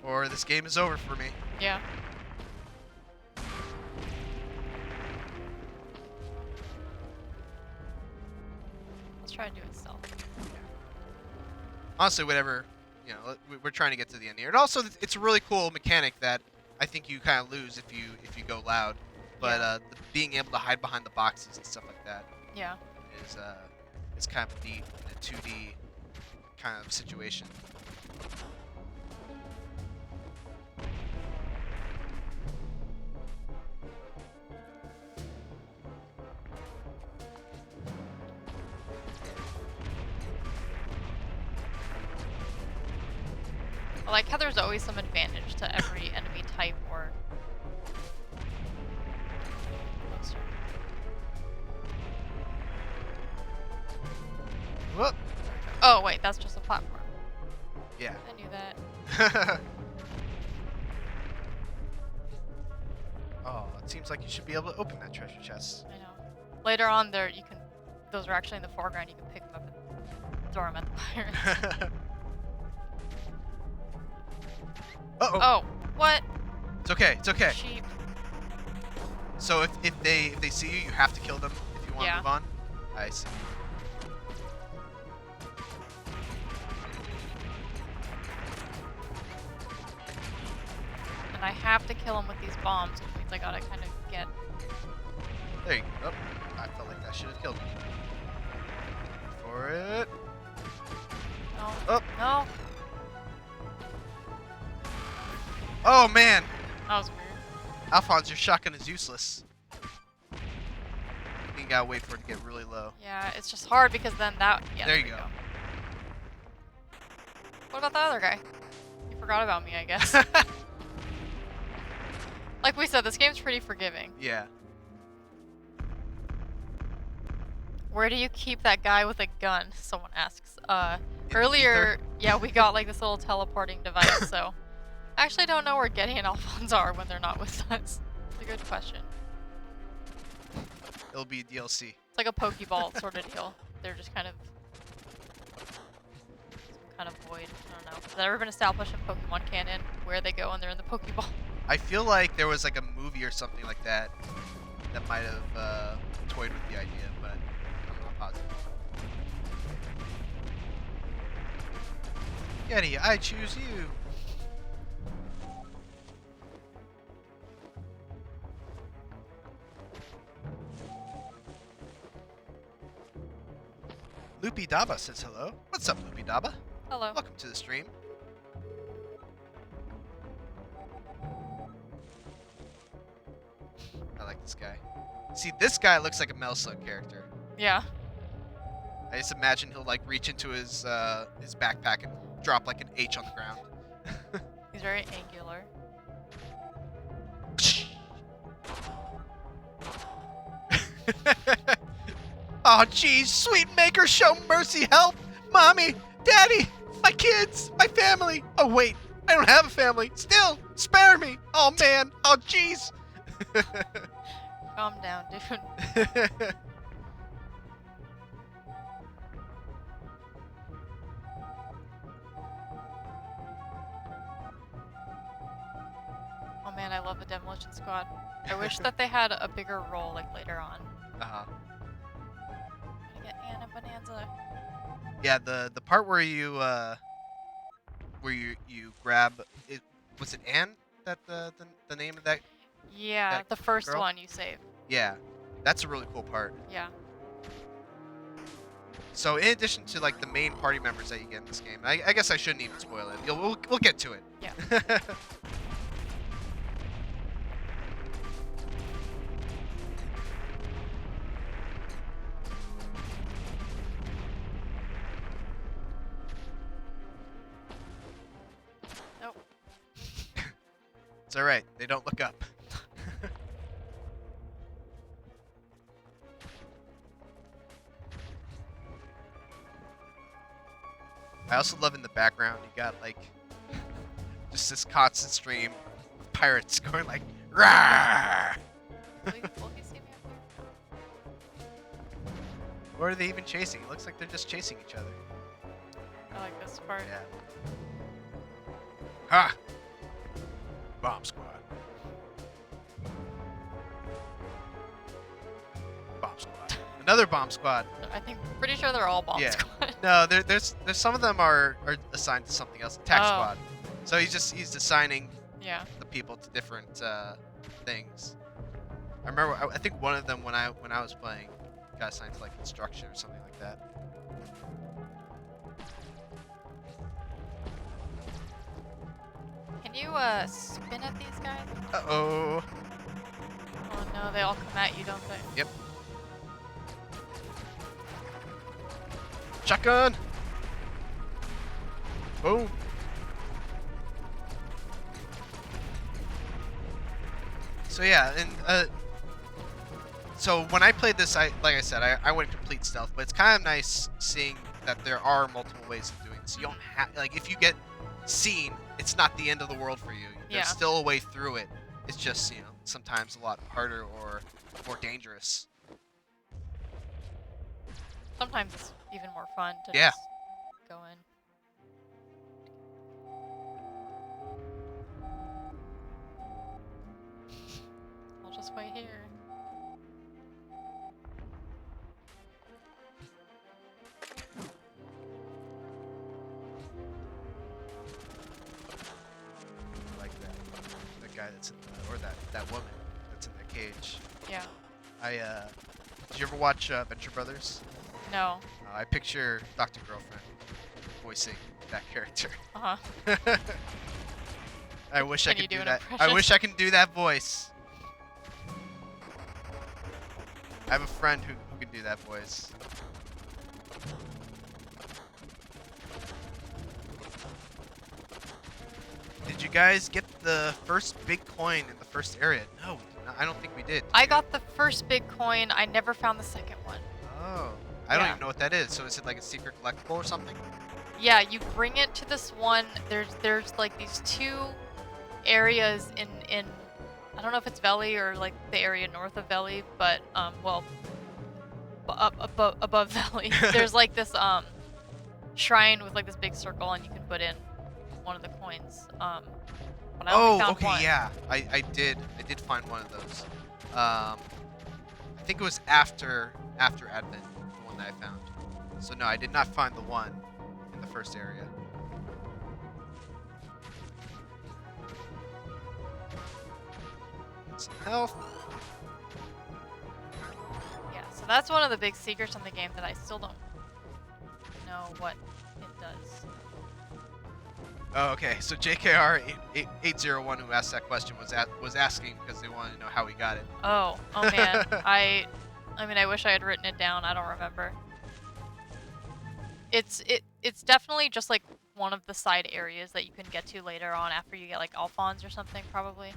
or this game is over for me. Yeah. Let's try to do it stealth. Honestly, whatever, we're trying to get to the end here. And also, it's a really cool mechanic that I think you kind of lose if you go loud. But being able to hide behind the boxes and stuff like that Yeah. is kind of neat in a 2D kind of situation. I like how there's always some advantage to every enemy type or monster. Whoop. Oh wait, that's just a platform. Yeah. I knew that. Oh, it seems like you should be able to open that treasure chest. I know. Later on, there you can. Those are actually in the foreground. You can pick them up and throw them at the pirates. Uh-oh. Oh, what? It's okay. It's okay. Sheep. So if they see you, you have to kill them if you want to Yeah. move on. I see. And I have to kill them with these bombs, which means I gotta kind of get. There you go. Oh, I felt like that should have killed me. For it. No. Oh. No. Oh man, That was weird. Alphonse, your shotgun is useless. You gotta wait for it to get really low. Yeah, it's just hard because then that. Yeah. There you we go. What about the other guy? You forgot about me, I guess. Like we said, this game's pretty forgiving. Yeah. Where do you keep that guy with a gun? Someone asks. In the Earlier, ether? yeah, we got like this little teleporting device, so I actually don't know where Getty and Alphonse are when they're not with us. It's a good question. It'll be DLC. It's like a Pokeball sort of deal. They're just kind of some kind of void. I don't know. Has that ever been established in Pokemon canon where they go when they're in the Pokeball? I feel like there was like a movie or something like that that might have toyed with the idea, but I'm not positive. Getty, I choose you. Loopy Daba says hello. What's up, Loopy Daba? Hello. Welcome to the stream. I like this guy. See, this guy looks like a Metal Slug character. Yeah. I just imagine he'll like reach into his backpack and drop like an H on the ground. He's very angular. Oh, jeez, sweet maker, show mercy, help! Mommy, daddy, my kids, my family. Oh, wait, I don't have a family. Still, spare me. Oh, man. Oh, jeez. Calm down, dude. Oh man, I love the Demolition Squad. I wish that they had a bigger role like later on. Uh-huh. I get Anna Bonanza. Yeah, the part where you grab it, was it Anne that the name of that? Yeah, That the first girl? one you saved. Yeah, that's a really cool part. Yeah. So in addition to like the main party members that you get in this game, I guess I shouldn't even spoil it. We'll get to it. Yeah. Nope. It's all right. They don't look up. I also love in the background, you got like just this constant stream of pirates going like, "Rawr!" Will he see me up there? What are they even chasing? It looks like they're just chasing each other. I like this part. Yeah. Ha! Bomb squad. Bomb squad. Another bomb squad. I think pretty sure they're all bomb Yeah. squad. No, there's some of them are assigned to something else. Attack Oh. squad. So he's assigning Yeah. the people to different things. I remember I think one of them when I was playing got assigned to like construction or something like that. Can you spin at these guys? Uh-oh. Oh no, they all come at you, don't they? Yep. Shotgun. Boom. So yeah, and so when I played this, like I said, I went complete stealth, but it's kind of nice seeing that there are multiple ways of doing this. You don't have like if you get seen, it's not the end of the world for you. There's Yeah. still a way through it. It's just sometimes a lot harder or more dangerous. Sometimes it's even more fun to Yeah. just go in. I'll just wait here. I like that guy that's in or that woman that's in the cage. Yeah. Did you ever watch Venture Brothers? No. I picture Dr. Girlfriend voicing that character. Uh-huh. I wish I Can you could do do an that. impression? I wish I can do that voice. I have a friend who can do that voice. Did you guys get the first big coin in the first area? No, we did not. I don't think we did. I got the first big coin. I never found the second one. Oh, I don't Yeah. even know what that is. So is it like a secret collectible or something? Yeah, you bring it to this one. There's like these two areas in I don't know if it's Valley or like the area north of Valley, but well, up above Valley. There's like this shrine with like this big circle, and you can put in one of the coins. But I only found okay, one. yeah. I did find one of those. I think it was after Advent, the one that I found. So no, I did not find the one in the first area. Get some health. Yeah, so that's one of the big secrets in the game that I still don't know what it does. Oh, okay. So JKR801 who asked that question was asking because they wanted to know how we got it. Oh man, I mean, I wish I had written it down. I don't remember. It's definitely just like one of the side areas that you can get to later on after you get like Alphonse or something, probably.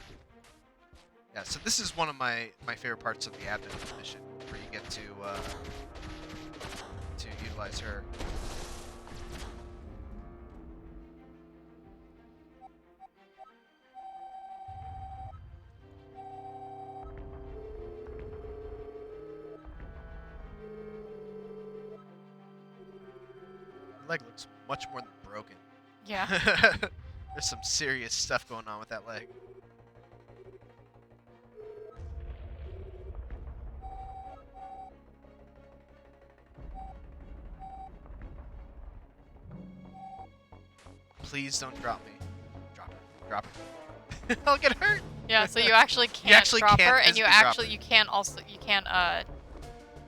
Yeah. So this is one of my favorite parts of the Advent mission, where you get to utilize her. Leg looks much more than broken. Yeah. There's some serious stuff going on with that leg. Please don't drop me. Drop it. Drop it. I'll get hurt. Yeah, so you actually can't actually drop can't her, and you physically drop actually you can't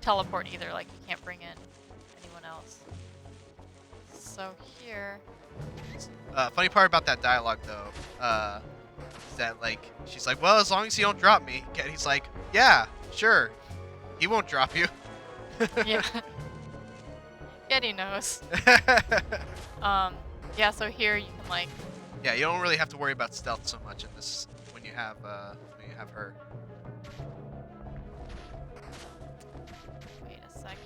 teleport either. Like you can't bring in anyone else. So here, Funny part about that dialogue though, is that like she's like, well, as long as you don't drop me, and he's like, yeah, sure, he won't drop you. yeah, Getty knows. Yeah. So here you can like, Yeah, you don't really have to worry about stealth so much in this when you have her. wait a second.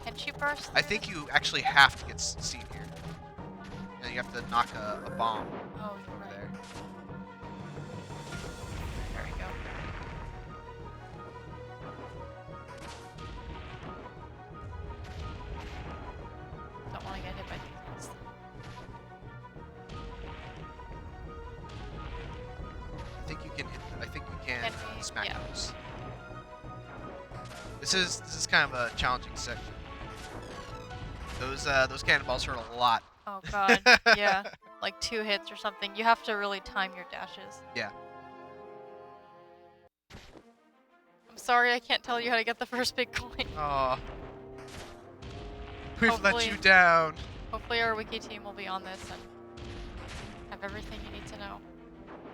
Can she burst? I think you actually have to get seen here, and you have to knock a bomb Oh, you're over right. there. There we go. Don't want to get hit by these. I think you can hit. I think you can Can we- smack yeah. those. This is kind of a challenging section. Those cannonballs hurt a lot. Oh god, yeah. Like 2 hits or something. You have to really time your dashes. Yeah. I'm sorry, I can't tell you how to get the first big coin. Aw. We've let Hopefully- you down. Hopefully our wiki team will be on this and have everything you need to know.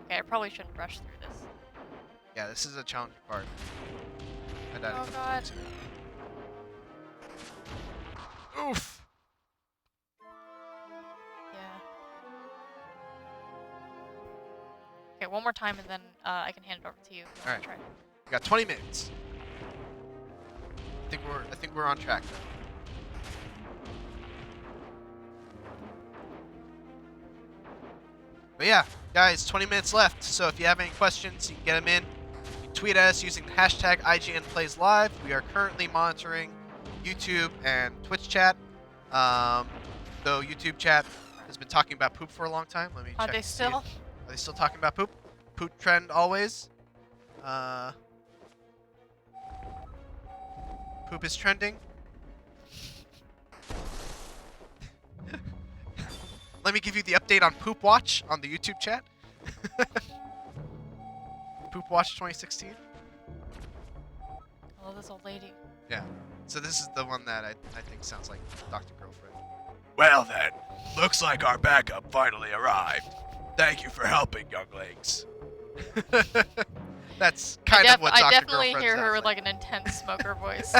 Okay, I probably shouldn't rush through this. Yeah, this is a challenging part. I died a Oh couple god. times here. Oof. Yeah. one more time, and then I can hand it over to you. If you All want to right. try. We got 20 minutes. I think we're on track though. But yeah, guys, 20 minutes left. So if you have any questions, you can get them in. You can tweet at us using the hashtag IGNPlaysLive. We are currently monitoring YouTube and Twitch chat. Though YouTube chat has been talking about poop for a long time. Let me Are check. they to see if- still? Are they still talking about poop? Poop trend always. Poop is trending. Let me give you the update on Poop Watch on the YouTube chat. Poop Watch 2016. I love this old lady. Yeah. So this is the one that I think sounds like Dr. Girlfriend. Well then, looks like our backup finally arrived. Thank you for helping, younglings. That's kind of what Dr. I definitely Girlfriend hear her sounds with like an intense smoker voice.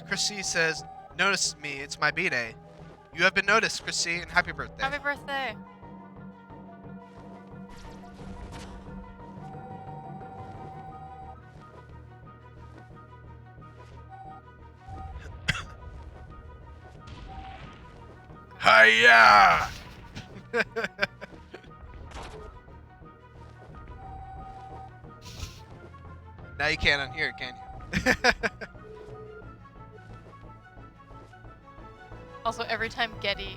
Chrissy says, "Notice me, it's my B-day." You have been noticed, Chrissy, and happy birthday. Happy birthday. Hiya! Now you can't unhear it, can you? Also, every time Getty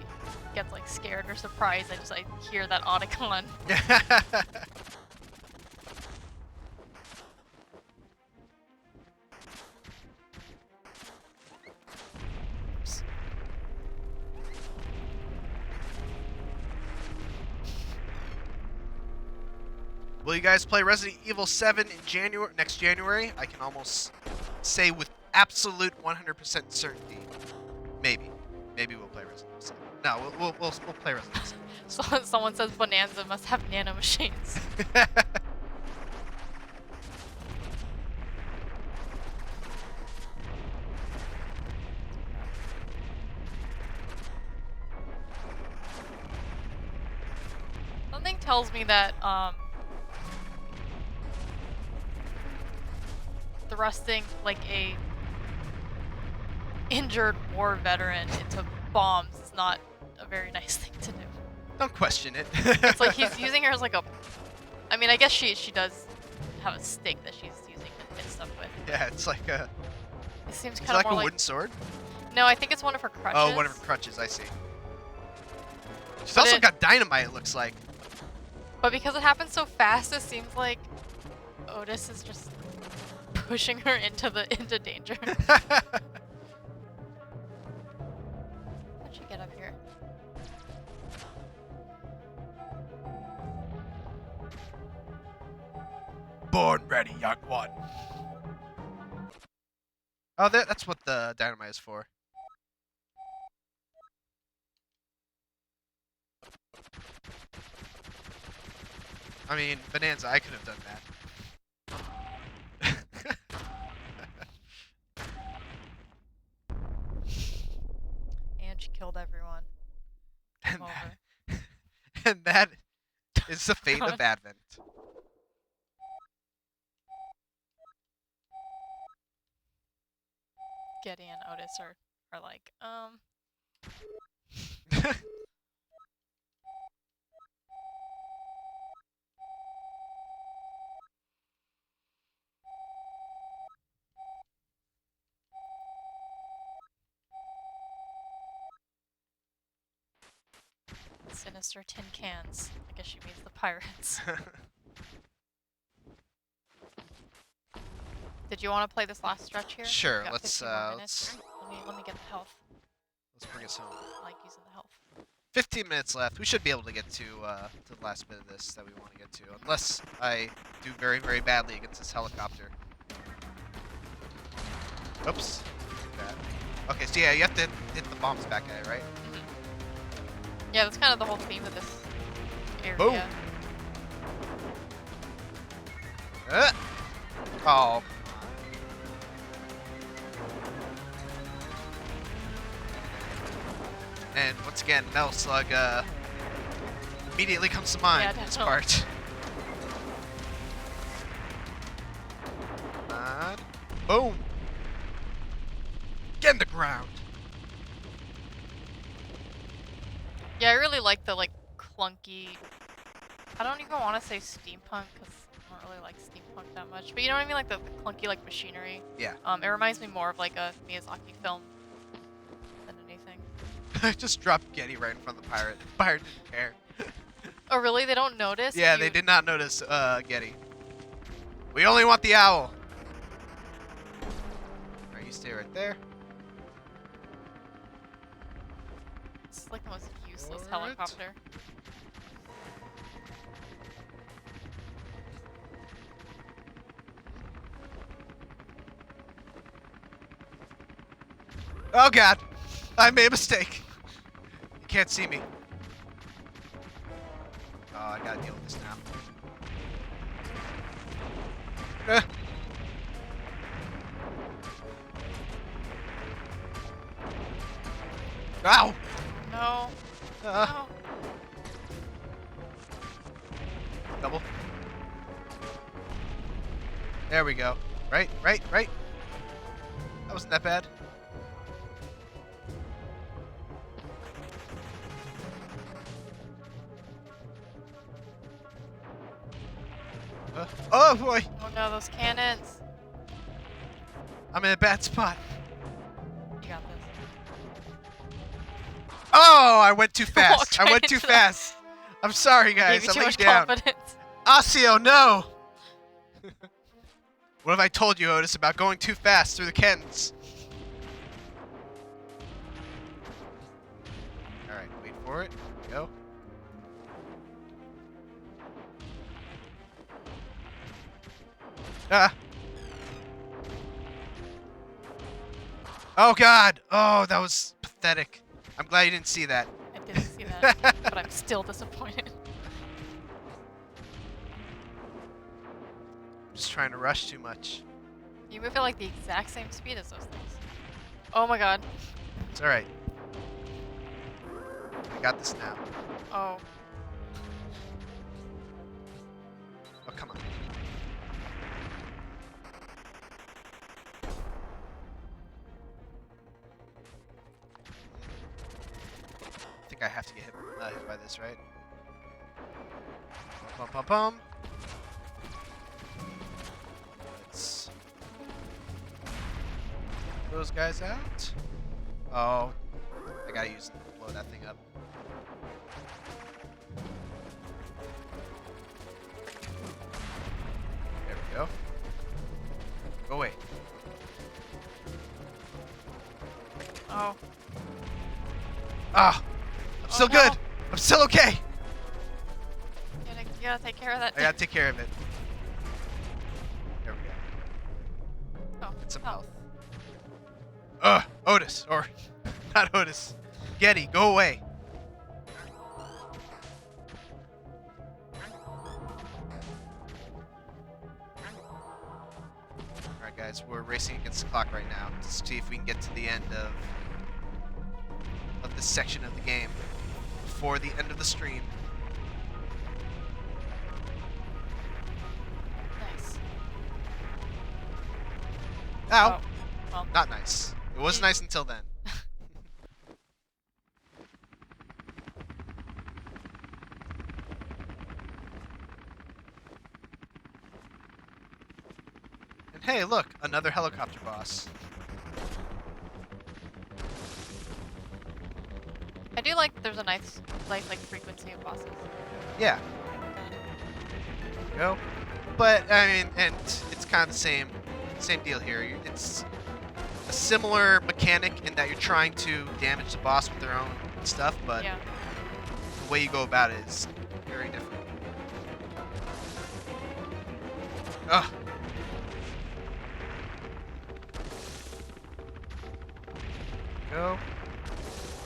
gets like scared or surprised, I hear that Otacon. Oops. Will you guys play Resident Evil 7 in next January? I can almost say with absolute 100% certainty. Maybe. Maybe we'll play Resident Evil 7. No, we'll play Resident Evil 7. So, someone says Bonanza must have nano machines. Something tells me that thrusting like a injured war veteran into bombs is not a very nice thing to do. Don't question it. It's like he's using her as like a... I mean, I guess she does have a stick that she's using to hit stuff with. Yeah, it's like a... It seems Is it kind of like more a like... wooden sword? No, I think it's one of her crutches. Oh, one of her crutches, I see. She's But also got dynamite, it looks like. But because it happens so fast, it seems like Otis is just pushing her into danger. How'd she get up here? Born ready, young one. Oh, that's what the dynamite is for. I mean, Bonanza, I could have done that. And she killed everyone. And Over. and that is the fate of Advent. Getty and Otis are like, sinister tin cans. I guess she means the pirates. Did you want to play this last stretch here? Sure, We've got let's 15 more minutes. let's Let me get the health. bring us home. I like using the health. 15 minutes left. We should be able to get to the last bit of this that we want to get to, unless I do very, very badly against this helicopter. Oops. Okay, so yeah, you have to hit the bombs back at it, right? Yeah, that's kind of the whole theme of this area. Boom. Oh. And once again, Metal Slug immediately comes to mind Yeah, in this definitely. part. And boom. Get in the ground. Yeah, I really like the like clunky. I don't even want to say steampunk because I don't really like steampunk that much. But you know what I mean, like the clunky like machinery. Yeah. It reminds me more of like a Miyazaki film than anything. I just dropped Getty right in front of the pirate. The pirate didn't care. Oh really? They don't notice? Yeah, they did not notice Getty. We only want the owl. Alright, you stay right there. It's like the most useless Alright. helicopter. Oh god! I made a mistake. You can't see me. Oh, I gotta deal with this now. Ow! No. Uh, No. double. There we go. Right. That wasn't that bad. Oh boy! Oh no, those cannons. I'm in a bad spot. You got this. Oh, I went too Walked fast. I right went too into that. fast. I'm sorry, guys. Gave you I too let much you down. confidence. Osseo, no! What have I told you, Otis, about going too fast through the cannons? Alright, wait for it. Go. Ah! Oh god! Oh, that was pathetic. I'm glad you didn't see that. I didn't see that, but I'm still disappointed. Just trying to rush too much. You move at like the exact same speed as those things. Oh my god. It's alright. I got this now. Oh. Oh, come on. I think I have to get hit by this, right? Pum pum pum. Let's those guys out. Oh, I gotta blow that thing up. There we go. Go away. Oh. Ah, I'm still no. good. I'm still okay. You gotta take care of that. I gotta take care of it. There we go. Oh, Get some health. Otis, or not Otis. Getty, go away. Alright guys, we're racing against the clock right now to see if we can get to the end of this section of the game before the end of the stream. Nice. Ow! Oh, well. Not nice. It was nice until then. And hey, look, another helicopter boss. I do like there's a nice like frequency of bosses. Yeah, there we go. But I mean, and it's kind of the same deal here. It's a similar mechanic in that you're trying to damage the boss with their own stuff, but Yeah. the way you go about it is very different. Ugh. Go.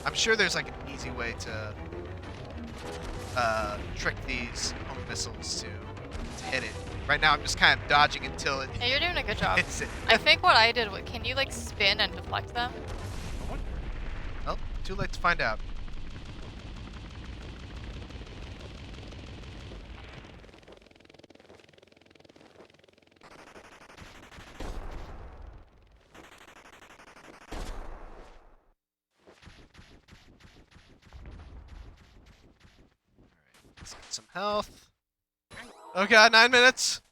I'm sure there's like an easy way to trick these homing missiles to hit it. Right now, I'm just kind of dodging until it Yeah, you're doing a good job. hits it. I think what I did, can you like spin and deflect them? I wonder. Well, too late to find out. Let's get some health. Oh god, 9 minutes.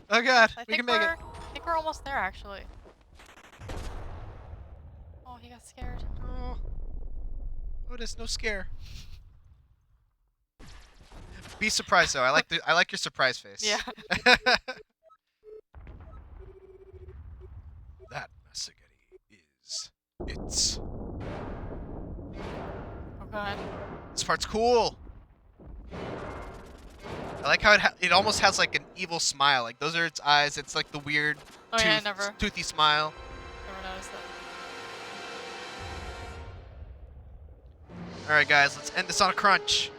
Oh god, we can make it. I think we're almost there, actually. Oh, he got scared. Oh, Otis, no scare. Be surprised though. I like your surprise face. Yeah. That Massageti is it's. Oh god. This part's cool. I like how it almost has like an evil smile. Like those are its eyes. It's like the weird Oh yeah, I toothy smile. never noticed that. All right, guys, let's end this on a crunch.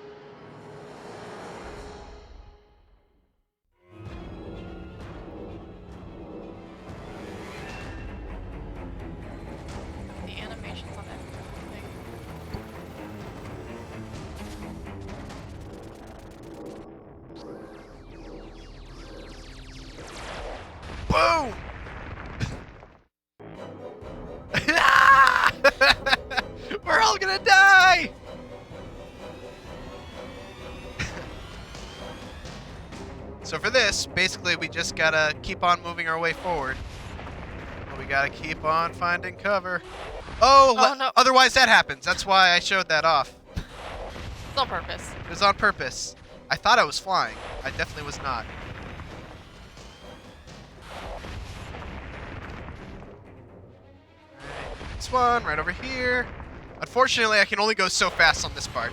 The animations on that thing. Boom! We're all gonna die! So for this, basically we just gotta keep on moving our way forward. But we gotta keep on finding cover. Oh, no. Otherwise that happens. That's why I showed that off. It's on purpose. It was on purpose. I thought I was flying. I definitely was not. Alright, this one right over here. Unfortunately, I can only go so fast on this part.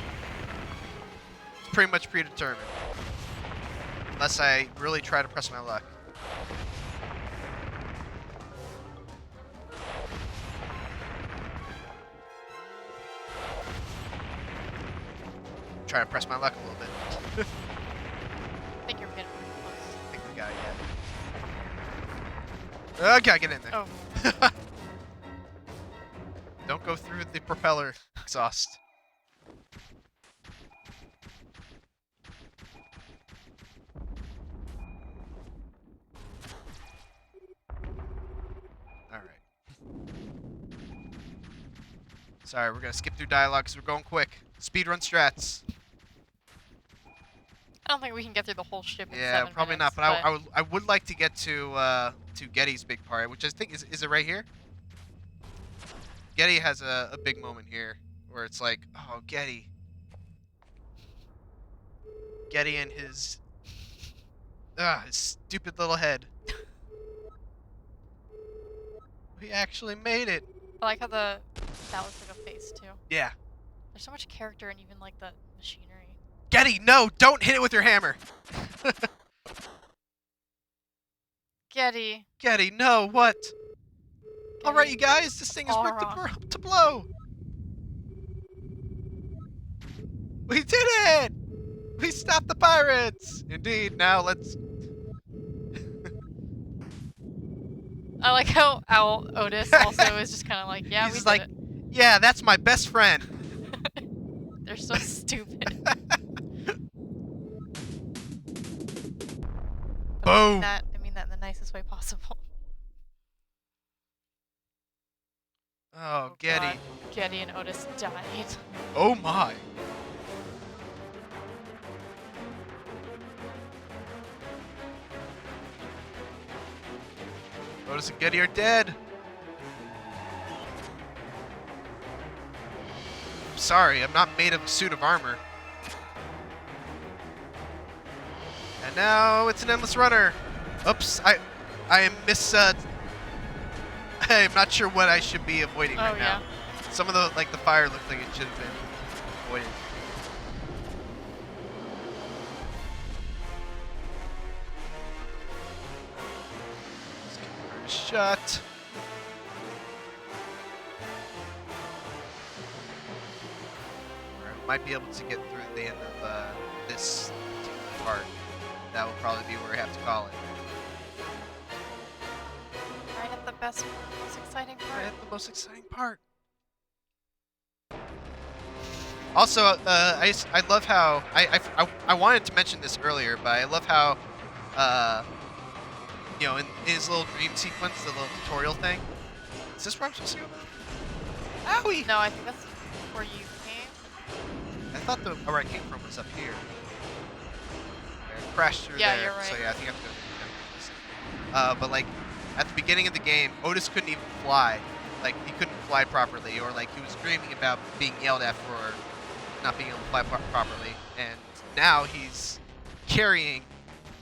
It's pretty much predetermined. Unless I really try to press my luck. Try to press my luck a little bit. I think you're getting pretty close. I think we got it, yeah. Okay, get in there. Oh. Don't go through the propeller exhaust. Alright. Sorry, we're gonna skip through dialogue because we're going quick. Speedrun strats. I don't think we can get through the whole ship in Yeah, 7 probably minutes, not. But I would like to get to Getty's big part, which I think is it right here? Getty has a big moment here where it's like, oh, Getty and his stupid little head. We actually made it. I like how that looks like a face too. Yeah. There's so much character in even like the machinery. Getty, no, don't hit it with your hammer. Getty. Getty, no, what? All right, Getty, you guys, this thing is all rigged wrong. to blow. We did it! We stopped the pirates! Indeed, now let's... I like how Otis also is just kind of like, yeah, He's we did like, it. yeah, that's my best friend. They're so stupid. Boom! I mean that in the nicest way possible. Oh, Getty. God. Getty and Otis died. Oh my. Otis and Getty are dead. I'm sorry, I'm not made of a suit of armor. And now it's an endless runner. Oops, I am I'm not sure what I should be avoiding right now. Some of the the fire looked like it should have been avoided. Let's give her a shot. Alright, might be able to get through the end of this particular part. That will probably be where I have to call it. Right at the best, most exciting part. Right at the most exciting part. Also, I love how I wanted to mention this earlier, but I love how you know, in his little dream sequence, the little tutorial thing. Is this where I'm supposed to go? Owie! No, I think that's where you came. I thought where I came from was up here. I crashed through Yeah, there. you're right. So yeah, I think I have to go. But like at the beginning of the game, Otis couldn't even fly. Like he couldn't fly properly, or like he was dreaming about being yelled at for not being able to fly properly. And now he's carrying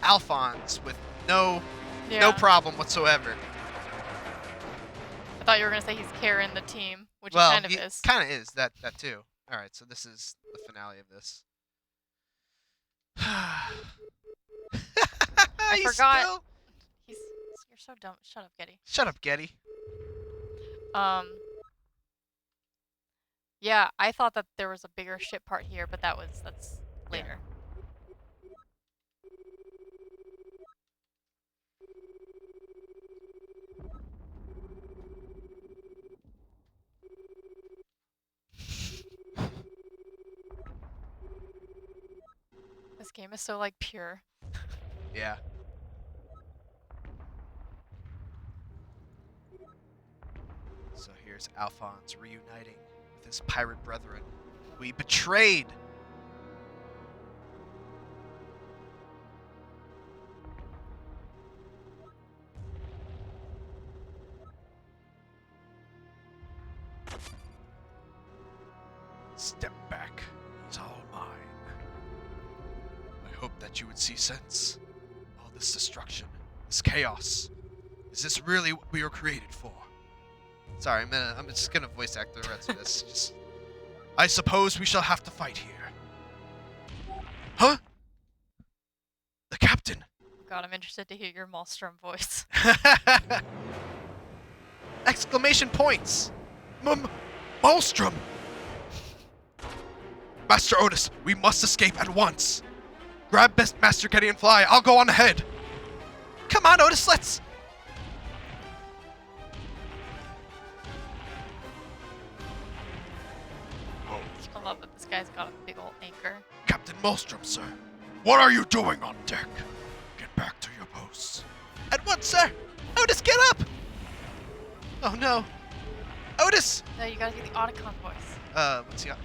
Alphonse with no problem whatsoever. I thought you were gonna say he's carrying the team, which Well, he kind of he is. kind of is that too. All right, so this is the finale of this. I He's forgot. still- You're so dumb. Shut up, Getty. Shut up, Getty. Yeah, I thought that there was a bigger ship part here, but that's later. This game is so like pure. Yeah. So here's Alphonse reuniting with his pirate brethren. We betrayed. Step back. It's all mine. I hope that you would see sense. All this destruction, this chaos. Is this really what we were created for? Sorry, I'm just gonna voice act the rest of this. I suppose we shall have to fight here. Huh? The captain. God, I'm interested to hear your Maelstrom voice. Exclamation points. Maelstrom. Master Otis, we must escape at once. Grab best Master Getty and fly. I'll go on ahead. Come on, Otis, let's. I love that this guy's got a big old anchor. Captain Maelstrom, sir. What are you doing on deck? Get back to your posts. At once, sir. Otis, get up. Oh no. Otis. No, you gotta do the Otacon voice. What's he got?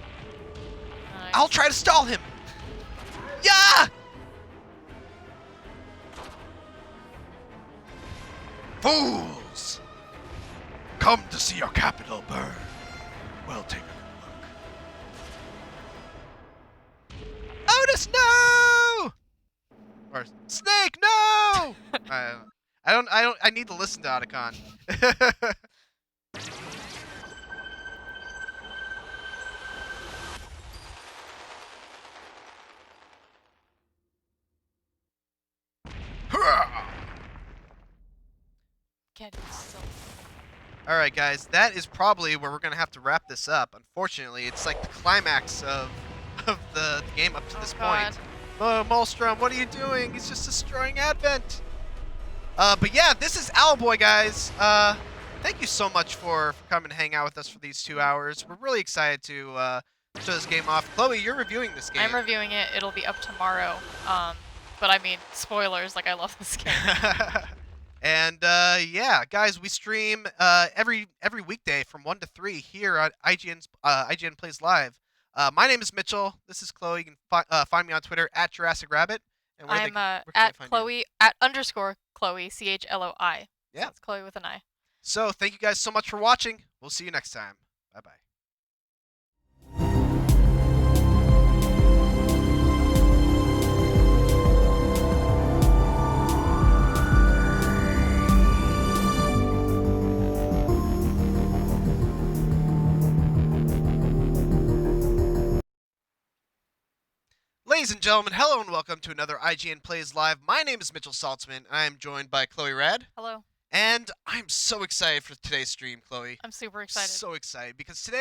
Nice. I'll try to stall him. Yeah. Fools! Come to see your capital burn. Well, take a good look. Otis, no! Or Snake, no! I need to listen to Otacon. Getty so. All right, guys, that is probably where we're gonna have to wrap this up. Unfortunately, it's like the climax of the game up to this point. Oh, Maelstrom, what are you doing? He's just destroying Advent. But yeah, this is Owlboy, guys. Thank you so much for coming to hang out with us for these 2 hours. We're really excited to show this game off. Chloe, you're reviewing this game. I'm reviewing it. It'll be up tomorrow. But I mean, spoilers. Like I love this game. And yeah, guys, we stream every weekday from 1 to 3 here on IGN Plays Live. My name is Mitchell. This is Chloe. You can find me on Twitter at Jurassic Rabbit. And I'm at Chloe at _ Chloe CHLOI. Yeah, so it's Chloe with an I. So thank you guys so much for watching. We'll see you next time. Bye bye. Ladies and gentlemen, hello and welcome to another IGN Plays Live. My name is Mitchell Saltzman, and I am joined by Chloe Rad. Hello. And I'm so excited for today's stream, Chloe. I'm super excited. So excited because today